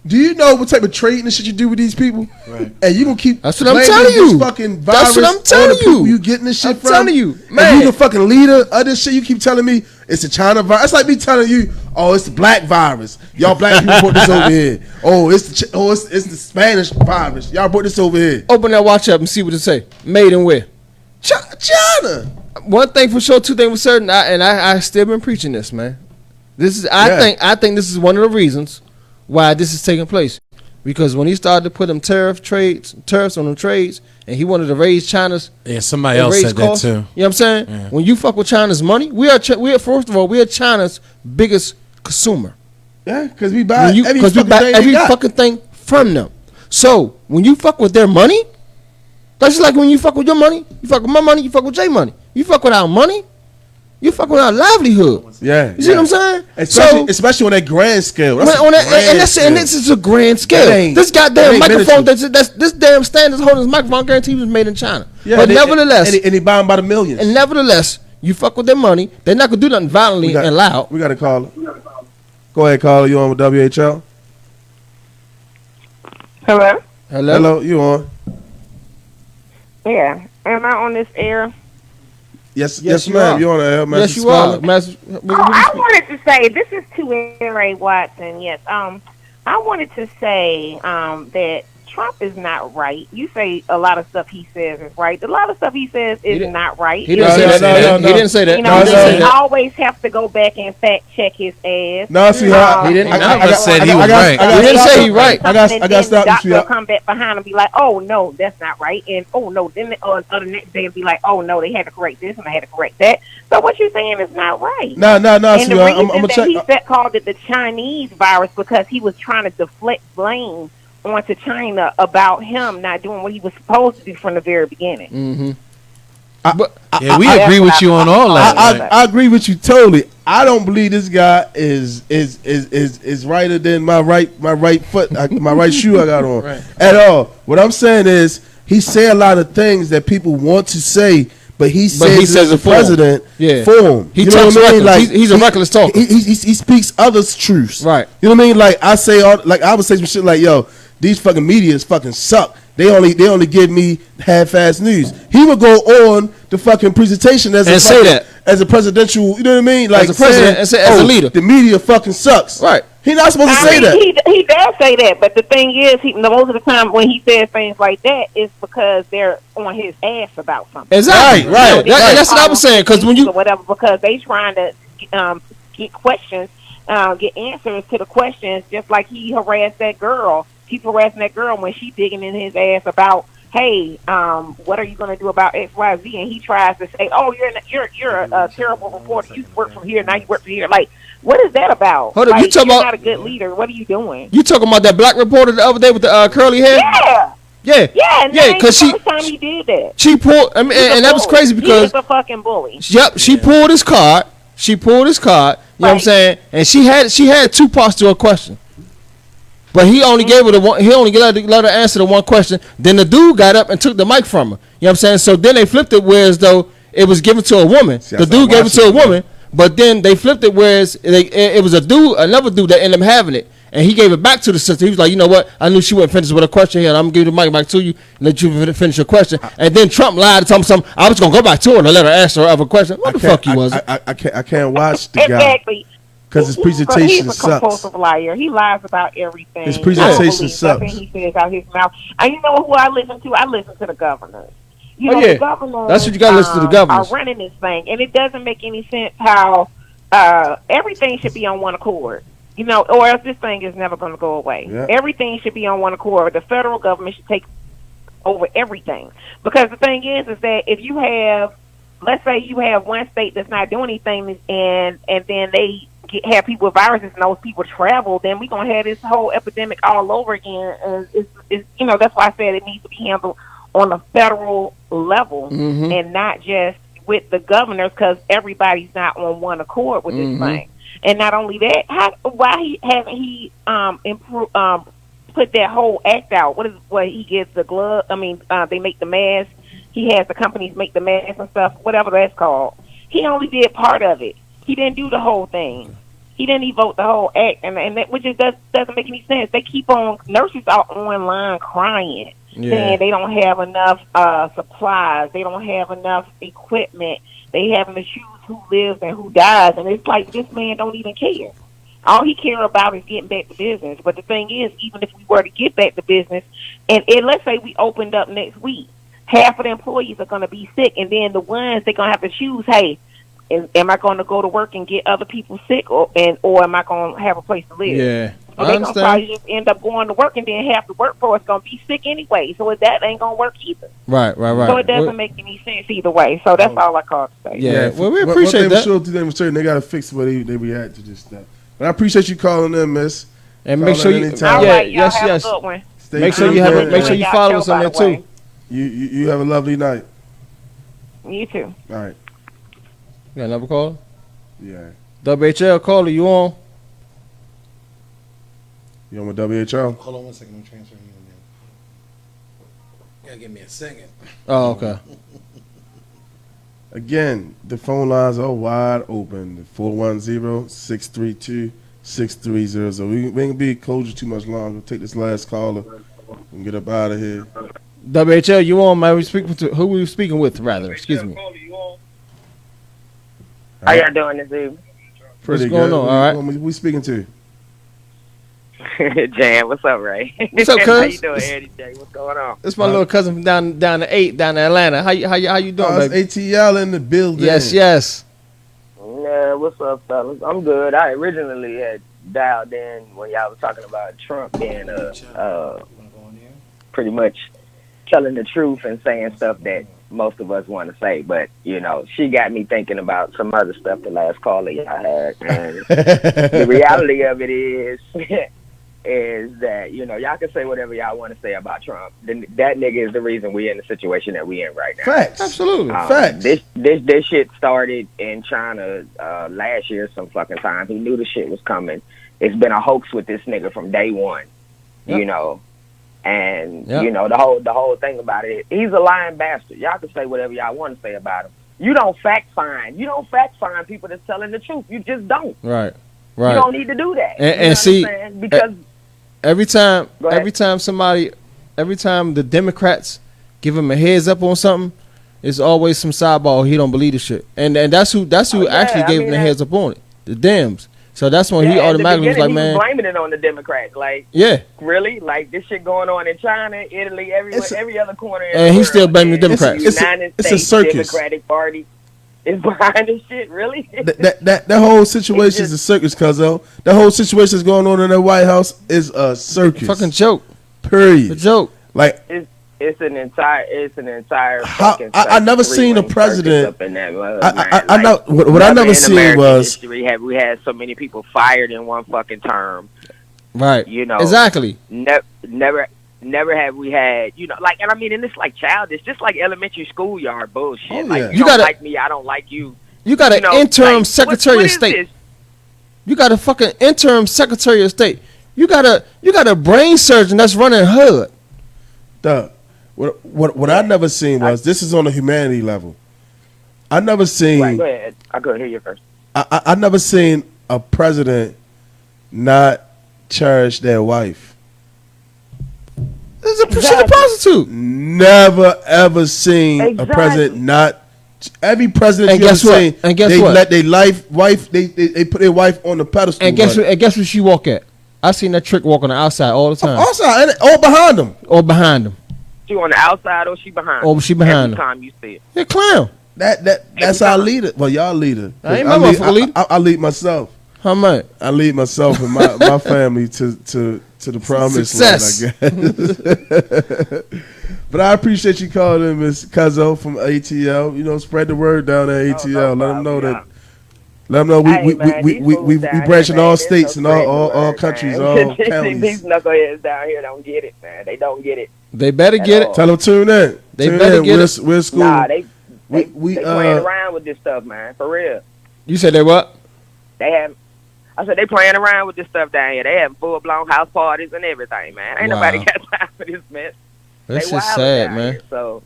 do you know what type of trading and shit you do with these people? Right. And you gonna keep. That's what I'm telling you. Fucking virus. That's what I'm telling you. You getting this shit I'm from? telling you, man. And you the fucking leader of this shit. You keep telling me it's a China virus. It's like me telling you, oh, it's the black virus. Y'all black people brought this over here. Oh, it's the Spanish virus. Y'all brought this over here. Open that watch up and see what it say. Made in where? China. One thing for sure, two things for certain, I still been preaching this, man. I think this is one of the reasons why this is taking place. Because when he started to put them tariffs on them trades, and he wanted to raise China's somebody else said costs, that too. You know what I'm saying? Yeah. When you fuck with China's money, we are first of all, we are China's biggest consumer. Yeah, because we buy every fucking thing from them. So when you fuck with their money, that's just like when you fuck with your money, you fuck with my money, you fuck with Jay money. You fuck with our money, you fuck with our livelihood. Yeah, you see what I'm saying? Especially on that grand scale. This is a grand scale. This goddamn microphone, this damn stand that's holding this microphone, guarantee was made in China. Yeah, but nevertheless, and he buy them by the millions. And nevertheless, you fuck with their money, they're not gonna do nothing violently and loud. We got a caller. Go ahead, caller. You on with WHL? Hello, you on? Yeah. Am I on this air? Yes, ma'am. You on the air, Yes, you are. I wanted to say, this is to Ray Watson. Yes. I wanted to say that Trump is not right. You say a lot of stuff he says is right. A lot of stuff he says is not right. He didn't say that. He didn't say that. You know, he always have to go back and fact check his ass. No, sweetheart. He didn't. Never said he was right. He didn't say he right. I got to stop you, sweetheart. Come back behind and be like, oh no, that's not right, and oh no. Then the next day be like, oh no, they had to correct this and they had to correct that. So what you're saying is not right. No, and sweetheart. the reason that he called it the Chinese virus because he was trying to deflect blame onto China about him not doing what he was supposed to do from the very beginning. Mm-hmm. We agree with you on all that. I agree with you totally. I don't believe this guy is righter than my right foot, my right shoe I got on at all. What I'm saying is he say a lot of things that people want to say, but he says as a president for him. He talks reckless. Like, he's a reckless talker. He speaks others' truths. Right. You know what I mean? Like I would say some shit like, yo, these fucking medias fucking suck. They only give me half-ass news. He would go on the fucking presentation as a presidential, you know what I mean? Like as a president, as a leader. The media fucking sucks. Right. He's not supposed to say that. He does say that, but the thing is, most of the time when he says things like that, it's because they're on his ass about something. Exactly, right. That's what I was saying. Because when you or whatever, because they trying to get questions, get answers to the questions, just like he harassed that girl. He's harassing that girl when she digging in his ass about, hey, what are you going to do about X, Y, Z? And he tries to say, oh, you're a terrible reporter. You work from here, now you work from here. Like, what is that about? Hold up, like, you talking you're about not a good leader. What are you doing? You talking about that black reporter the other day with the curly hair? Yeah. Yeah, because the first time he did that. She pulled. I mean, and that was crazy because he was a fucking bully. Yep, she pulled his card. You know what I'm saying? And she had two parts to her question. But he only gave her the one. He only let her answer the one question. Then the dude got up and took the mic from her. You know what I'm saying? So then they flipped it, whereas though it was given to a woman. The dude gave it to a woman, but then they flipped it, whereas it was another dude that ended up having it, and he gave it back to the sister. He was like, you know what? I knew she wouldn't finish with a question here, and I'm gonna give the mic back to you and let you finish your question. And then Trump lied to tell him something. I was gonna go back to her and let her answer her other question. What the fuck he was? I can't watch the guy. Exactly. Because his presentation sucks. He's a sucks. compulsive liar. He lies about everything. His presentation sucks. Nothing he says out his mouth. And you know who I listen to? I listen to the governors. The governors, that's what you got to listen to. The governors are running this thing, and it doesn't make any sense how everything should be on one accord. Or else this thing is never going to go away. Yeah. Everything should be on one accord. The federal government should take over everything. Because the thing is that if you have, let's say you have one state that's not doing anything, and then they have people with viruses and those people travel, then we're going to have this whole epidemic all over again. And it's that's why I said it needs to be handled on a federal level and not just with the governors, because everybody's not on one accord with this thing. And not only that, why haven't he put that whole act out? What he gets the glove? I mean, they make the masks. He has the companies make the masks and stuff, whatever that's called. He only did part of it. He didn't do the whole thing. He didn't evoke the whole act, and that, which doesn't make any sense. They keep on, nurses are online crying, saying they don't have enough supplies, they don't have enough equipment, they having to choose who lives and who dies, and it's like this man don't even care. All he care about is getting back to business. But the thing is, even if we were to get back to business, and let's say we opened up next week, half of the employees are going to be sick, and then the ones they're going to have to choose, hey, am I going to go to work and get other people sick, or am I going to have a place to live? Yeah, so they're going to probably just end up going to work, and then half the workforce going to be sick anyway. So that ain't going to work either. Right. So it doesn't make any sense either way. So that's all I called to say. Yeah, well, we appreciate that. They got to fix where they react to this stuff. But I appreciate you calling in, miss. And make sure you, yes. Make sure you follow us on there too. You have a lovely night. You too. All right. You got another call? Yeah. WHL caller, you on? You on with WHL? Hold on 1 second, I'm transferring you in there. You gotta give me a second. Oh, okay. Again, the phone lines are wide open. 410-632-6300. We ain't gonna be closed too much longer. We'll take this last caller and get up out of here. WHL, you on, man? Who we speaking with, rather? Excuse me. How y'all doing this evening? Pretty good. What's going on? All right. Who we speaking to? Jan, what's up, Ray? What's up, cuz? How you doing, Eddie J? What's going on? It's my little cousin from down to 8, down to Atlanta. How you doing, baby? It's ATL in the building. Yes. Yeah, what's up, fellas? I'm good. I originally had dialed in when y'all was talking about Trump being pretty much telling the truth and saying stuff that most of us want to say, but she got me thinking about some other stuff the last caller y'all had, and the reality of it is that y'all can say whatever y'all want to say about Trump. That nigga is the reason we're in the situation that we're in right now. Facts, absolutely, facts. This shit started in China last year some fucking time. He knew the shit was coming. It's been a hoax with this nigga from day one. Yep. And the whole thing about it, he's a lying bastard. Y'all can say whatever y'all want to say about him. You don't fact find people that's telling the truth. You just don't. Right. You don't need to do that. And see, because every time the Democrats give him a heads up on something, it's always some sideball. He don't believe the shit, and that's who actually gave him the heads up on it. The Dems. So that's when he automatically was like, he man, was blaming it on the Democrats. Like, yeah, really? Like, this shit going on in China, Italy, every other corner. And he's still blaming the Democrats. The United It's a States circus. Democratic Party is behind this shit. Really? That whole situation is a circus, cuzzo. That whole situation that's going on in the White House is a circus. Fucking joke. Period. A joke. Like it's an entire. I never seen a president. Up in that, I know what I never seen American was history have we had so many people fired in one fucking term. Right. You know. Exactly. Never have we had, you know, like, and I mean, and it's like childish, just like elementary schoolyard bullshit. Oh, yeah. Like, you don't like me, I don't like you. You got an interim like, Secretary what of State. this? You got a fucking interim Secretary of State. You got a brain surgeon that's running HUD. Duh. What I never seen was this is on a humanity level. I never seen. Right, go ahead. I couldn't hear you first. I never seen a president not cherish their wife. This is a prostitute. Never ever seen a president not. Every president you ever seen, and guess they what? let their wife they put their wife on the pedestal. And guess what she walk at? I seen that trick walk on the outside all the time. Outside, and all behind them. Or behind them. She on the outside or she behind? Or she behind Every them. time you see it. Yeah, clown. That's our leader. Well, y'all leader. I ain't my motherfucking leader. I lead myself. How much? I lead myself and my family to the promised Success. land, I guess. But I appreciate you calling in, Miss Cuzzo from ATL. You know, spread the word down at ATL. Let them know that. Let them know we branching all states and all countries, all counties. These knuckleheads down here don't get it, man. They don't get it. They better get it. Tell them tune in. They better get it. We're school. Nah, they we playing around with this stuff, man. For real. You said they what? I said they playing around with this stuff down here. They having full blown house parties and everything, man. Ain't nobody got time for this mess. That's they just sad, man. Here, so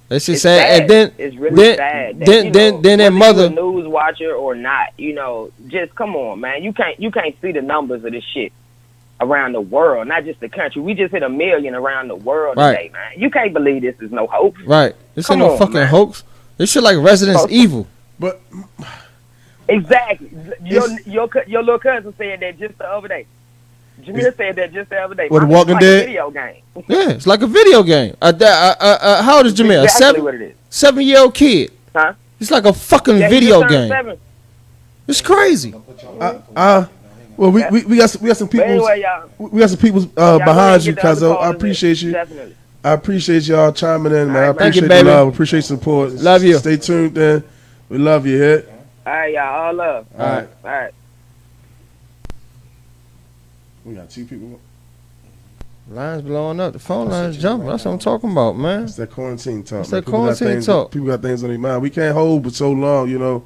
that's just sad. And then it's really sad. Then that mother, a news watcher or not, you know, just come on, man. You can't see the numbers of this shit around the world, not just the country. We just hit 1 million around the world today, man. You can't believe this is no hoax. Right. This ain't no fucking hoax. This shit like Resident Evil. But exactly, your little cousin said that just the other day. Jameer said that just the other day. What, Walking Dead? Video game. Yeah, it's like a video game. How old is Jameer? Exactly what it is. 7-year-old kid. Huh? It's like a fucking video game. 7. It's crazy. Well, we got some people. Anyway, we got some people behind you, Cuzzo. I appreciate you. Definitely. I appreciate y'all chiming in, man. I All right, appreciate thank you, the baby. love. Appreciate support. Love you. Stay tuned, then. We love you, hit. All right, y'all. All love. All right. All right. We got 2 people. Lines blowing up. The phone lines jumping. That's what I'm talking about, man. It's that quarantine talk. It's man. that quarantine talk. People got things on their mind. We can't hold for so long, you know.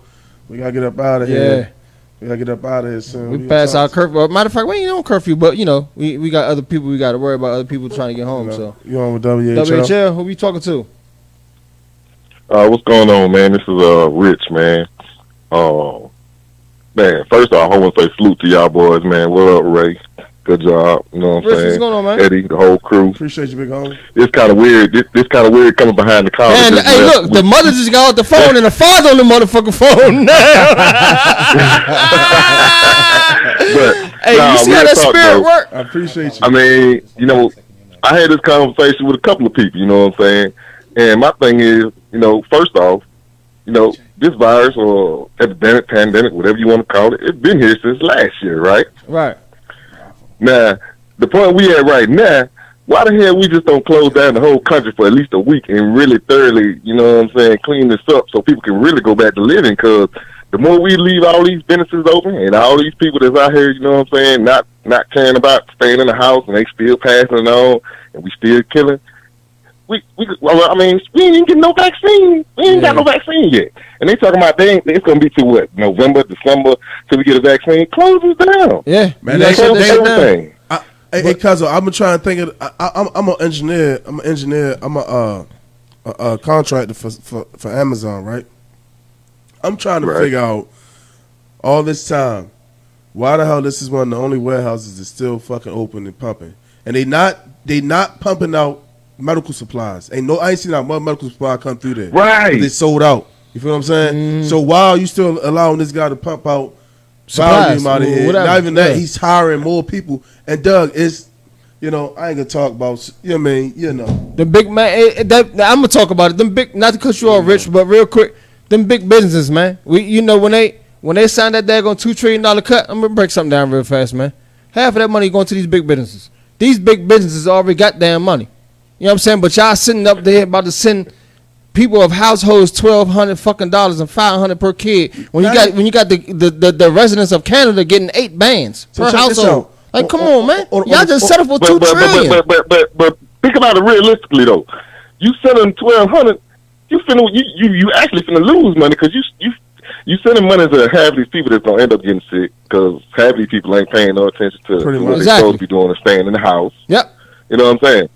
We got to get up out of Yeah. here. We got to get up out of here soon. We passed our curfew. Well, matter of fact, we ain't on curfew, but, you know, we got other people. We got to worry about other people trying to get home, so. You on with WHL? WHL, who we talking to? What's going on, man? This is Rich, man. Man, first off, I want to say salute to y'all boys, man. What up, Ray? Good job. You know what I'm Rich, saying? what's going on, man? Eddie, the whole crew. Appreciate you, big homie. It's kind of weird. This kind of weird coming behind the collar. Man, hey, look, the mother just got off the phone and the father on the motherfucking phone now. Hey, you see how that spirit work? I appreciate you. I mean, you know, I had this conversation with a couple of people, you know what I'm saying? And my thing is, you know, first off, you know, this virus or epidemic, pandemic, whatever you want to call it, it's been here since last year, right? Right. Now, the point we at right now, why the hell we just don't close down the whole country for at least a week and really thoroughly, you know what I'm saying, clean this up so people can really go back to living? Because the more we leave all these businesses open and all these people that's out here, you know what I'm saying, not caring about staying in the house and they still passing it on and we still killing. We ain't even getting no vaccine. We ain't got no vaccine yet. And they talking about it's going to be to what, November, December, till we get a vaccine. Close it down. Yeah. Man, they Close everything. Hey, Cuzzo, I'm trying to think of. I'm an engineer. I'm a contractor for Amazon, right? I'm trying to figure out all this time why the hell this is one of the only warehouses that's still fucking open and pumping, and they not pumping out medical supplies. I ain't seen that one medical supply come through there. Right. They sold out. You feel what I'm saying? So why are you still allowing this guy to pump out supplies, out of here. whatever. Not even that, he's hiring more people. And Doug, it's, I ain't gonna talk about, the big man. I'm gonna talk about it. Them big, not because you all rich, but real quick, them big businesses, man. When they signed that daggone $2 trillion cut, I'm gonna break something down real fast, man. Half of that money going to these big businesses. These big businesses already got damn money. You know what I'm saying? But y'all sitting up there about to send people of households $1,200 fucking dollars and $500 per kid. When you got the residents of Canada getting 8 bands per household. Like, come on, man. Y'all just settled for $2 trillion. But think about it realistically though. You sending $1,200, you actually finna lose money because you sending money to half these people that's gonna end up getting sick because half these people ain't paying no attention to what they're supposed to be doing and staying in the house. Yep. You know what I'm saying?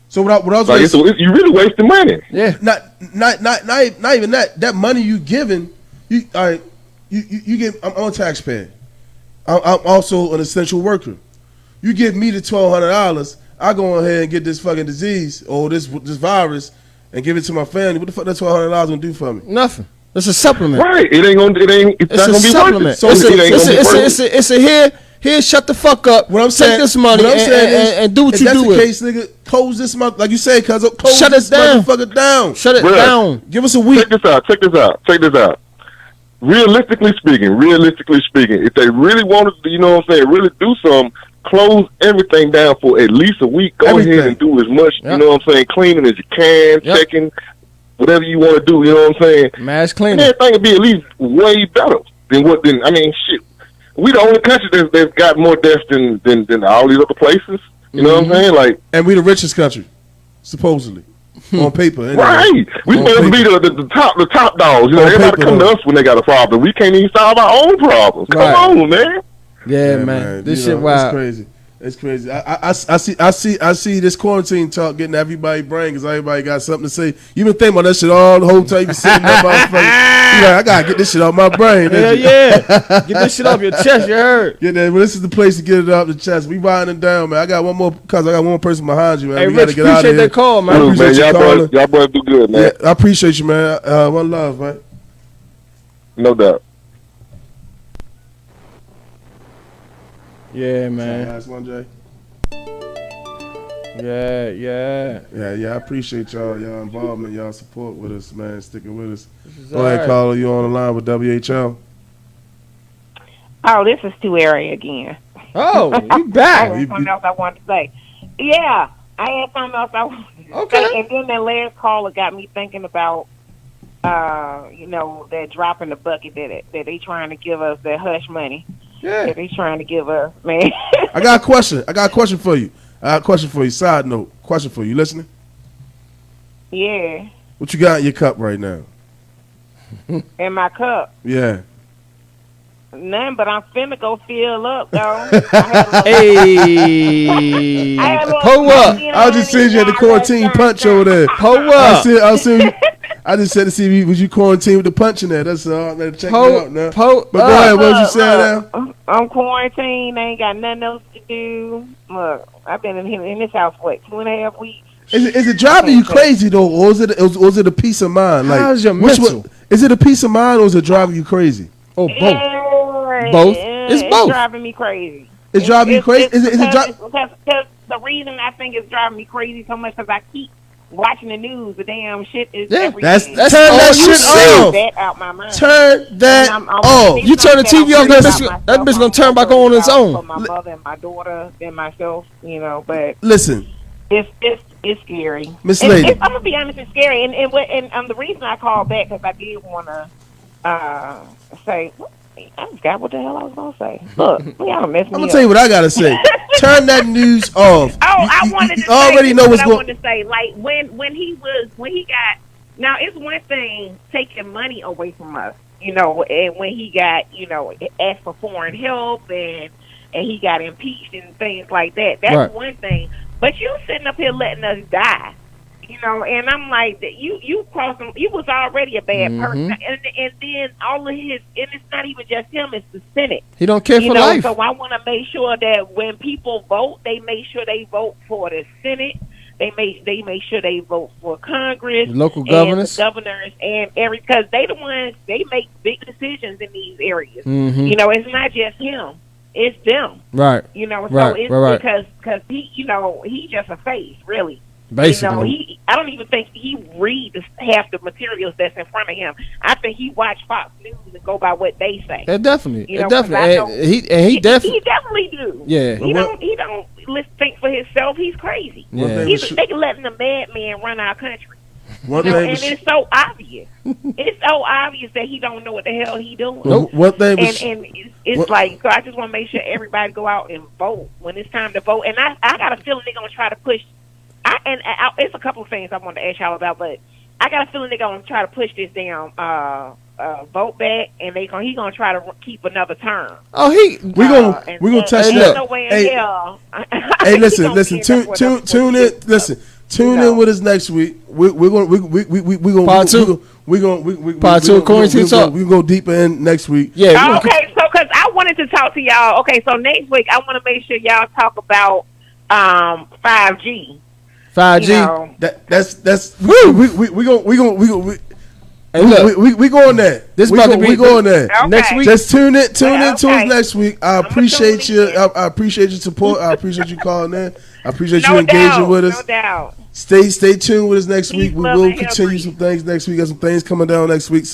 So what I was like, you really wasting money. Yeah. Not even that. That money you giving, you give. I'm a taxpayer. I'm also an essential worker. You give me the $1,200, I go ahead and get this fucking disease or this virus and give it to my family. What the fuck that $1,200 gonna do for me? Nothing. It's a supplement. Right. It's not gonna be worth it. So it's a here, shut the fuck up. What I'm saying, take this money and do what you do with it. If that's the case, nigga, close this month, like you said, cuz shut it down. Motherfucker down. Shut it down. Give us a week. Check this out. Realistically speaking, if they really wanted to, really do something, close everything down for at least a week. Go ahead and do as much, cleaning as you can, checking, whatever you want to do, you know what I'm saying? Mass cleaning. And everything would be at least way better than shit. We the only country that's got more deaths than all these other places. You know what I'm saying? Like, and we the richest country, supposedly, on paper. Anyway. Right. We supposed to be the top dogs. Everybody come to us when they got a problem. We can't even solve our own problems. Come on, man. Yeah, man. This shit wild. It's crazy. It's crazy. I see this quarantine talk getting everybody brain because everybody got something to say. You been thinking about that shit all the whole time. You been sitting there, motherfucker. You like, I gotta get this shit off my brain. Hell yeah, get this shit off your chest. You heard? Yeah, well, this is the place to get it off the chest. We riding it down, man. I got one more person behind you, man. Hey, we Rich, gotta get out of here. Appreciate that call, man. Y'all boys do good, man. Yeah, I appreciate you, man. One love, man. No doubt. Yeah, man. Last one, Jay. Yeah. I appreciate y'all involvement, y'all support with us, man. Sticking with us. Go ahead, caller. You on the line with WHL? Oh, this is Too Airy again. Oh, you back? I had something else I wanted to say. Yeah, I had something else I wanted to say. And then that last caller got me thinking about, that drop in the bucket that they trying to give us, that hush money. Yeah. That they trying to give us, man. I got a question for you. Side note. Question for you. Listening? Yeah. What you got in your cup right now? In my cup? Yeah. None, but I'm finna go fill up, though. Hey. Pull up. I was just seeing you at the quarantine punch over there. Pull up. I just said to see was you quarantined with the punch in there. That's all. Check it out now. But go ahead. What was you saying now? I'm quarantined. I ain't got nothing else to do. Look, I've been in this house for 2.5 weeks. Is it driving you crazy though, or is it a peace of mind? Like, how's your mental? Is it a peace of mind, or is it driving you crazy? Oh, both. Both. It's both. It's driving me crazy. It's driving you crazy. Is it because the reason I think it's driving me crazy so much because I keep watching the news. The damn shit is everything. That's turn that shit off. That out my mind. Turn that off. You turn the TV off, that bitch gonna turn back on its own. For my mother and my daughter and myself, but listen, it's scary. Miss Lady, I'm gonna be honest, it's scary. And the reason I called back because I did want to say. I forgot what the hell I was gonna say. Look, y'all messed me up. I'm gonna tell you what I gotta say. Turn that news off. I wanted to already know what's going. I wanted to say, like when he got. Now it's one thing taking money away from us, and when he got, asked for foreign help and he got impeached and things like that. That's one thing. But you sitting up here letting us die. And I'm like, you crossed him. You was already a bad person, and then all of his, and it's not even just him; it's the Senate. He don't care for life. So I want to make sure that when people vote, they make sure they vote for the Senate, they make sure they vote for Congress, local and governors, the governors, and because they the ones they make big decisions in these areas. Mm-hmm. You know, it's not just him; it's them. Right. You know, so right. it's right. because he, you know, he just a face, really. Basically, You know, I don't even think he reads half the materials that's in front of him. I think he watch Fox News and go by what they say. It definitely, You know, it definitely, he definitely do. Yeah, he don't think for himself. He's crazy. Yeah, they letting a madman run our country. One You know, thing and it's so obvious. It's so obvious that he don't know what the hell he doing. Nope. One thing was, and it's like, so I just want to make sure everybody go out and vote when it's time to vote. And I got a feeling they're gonna try to push. It's a couple of things I want to ask y'all about, but I got a feeling they're gonna try to push this down. Vote back, and he gonna try to keep another term. Oh, we gonna touch that. No way in hell. Hey, listen, tune in. Listen, tune in with us next week. We're gonna part two. Part two quarantine talk. We go deeper in next week. Yeah. Okay, so because I wanted to talk to y'all. Okay, so next week I want to make sure y'all talk about 5G. 5G. You know, That's we go. Hey, look, we going there. This about to be we going there okay. next week. Just tune in to us next week. I I'm appreciate you. in. I appreciate your support. I appreciate you calling in. I appreciate no you engaging doubt, with us. No doubt. Stay tuned with us next week. We love, will and continue health. some things next week. Got some things coming down next week.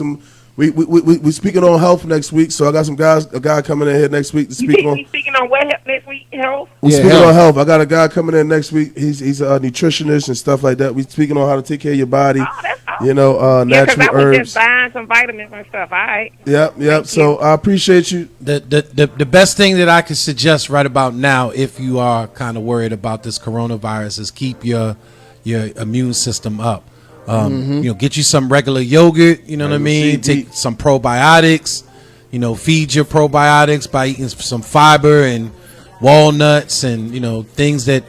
We speaking on health next week. So I got a guy coming in here next week to speak on. We speaking on what next week? Health. We Yeah, speaking health. on health. I got a guy coming in next week. He's a nutritionist and stuff like that. We speaking on how to take care of your body. Oh, that's awesome. You know, Yeah, because natural I was herbs. just buying some vitamins and stuff. All right. Yep. So I appreciate you. The best thing that I could suggest right about now, if you are kind of worried about this coronavirus, is keep your immune system up. You know, get you some regular yogurt. You know what I mean. Take some probiotics. You know, feed your probiotics by eating some fiber and walnuts and things that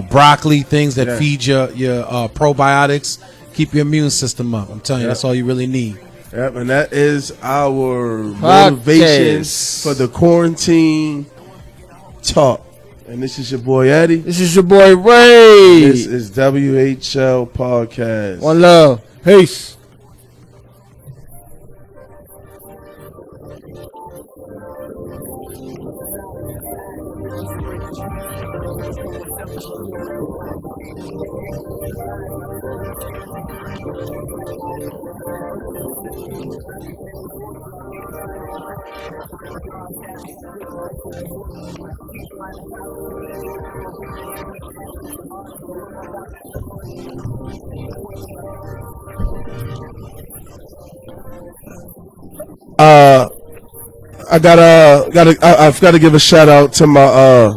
broccoli, things that feed your probiotics. Keep your immune system up. I'm telling you, that's all you really need. Yep, and that is our motivation for the quarantine talk. And this is your boy Eddie. This is your boy Ray. This is WHL Podcast. One love. Peace. I've got to give a shout out to my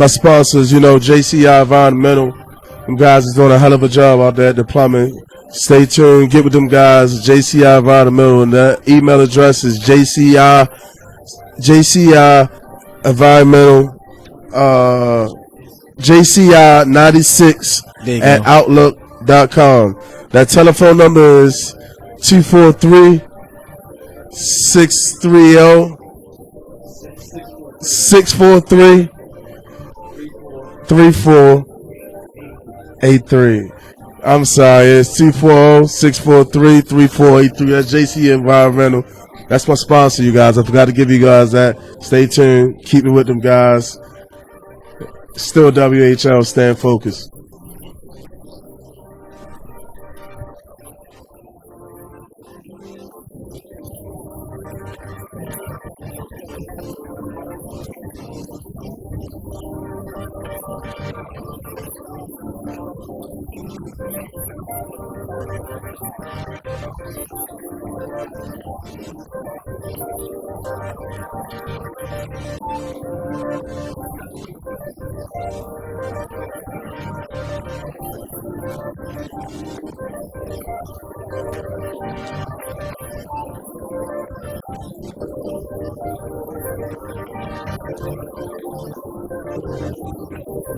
sponsors. You know, JCI Environmental. Them guys is doing a hell of a job out there at the plumbing. Stay tuned. Get with them guys. JCI Environmental, and that email address is JCI Environmental JCI96 at outlook.com. That telephone number is 243-643-3483. I'm sorry, it's 240-643-3483. That's JC Environmental. That's my sponsor, you guys. I forgot to give you guys that. Stay tuned. Keep it with them guys. Still WHL. Stand focused.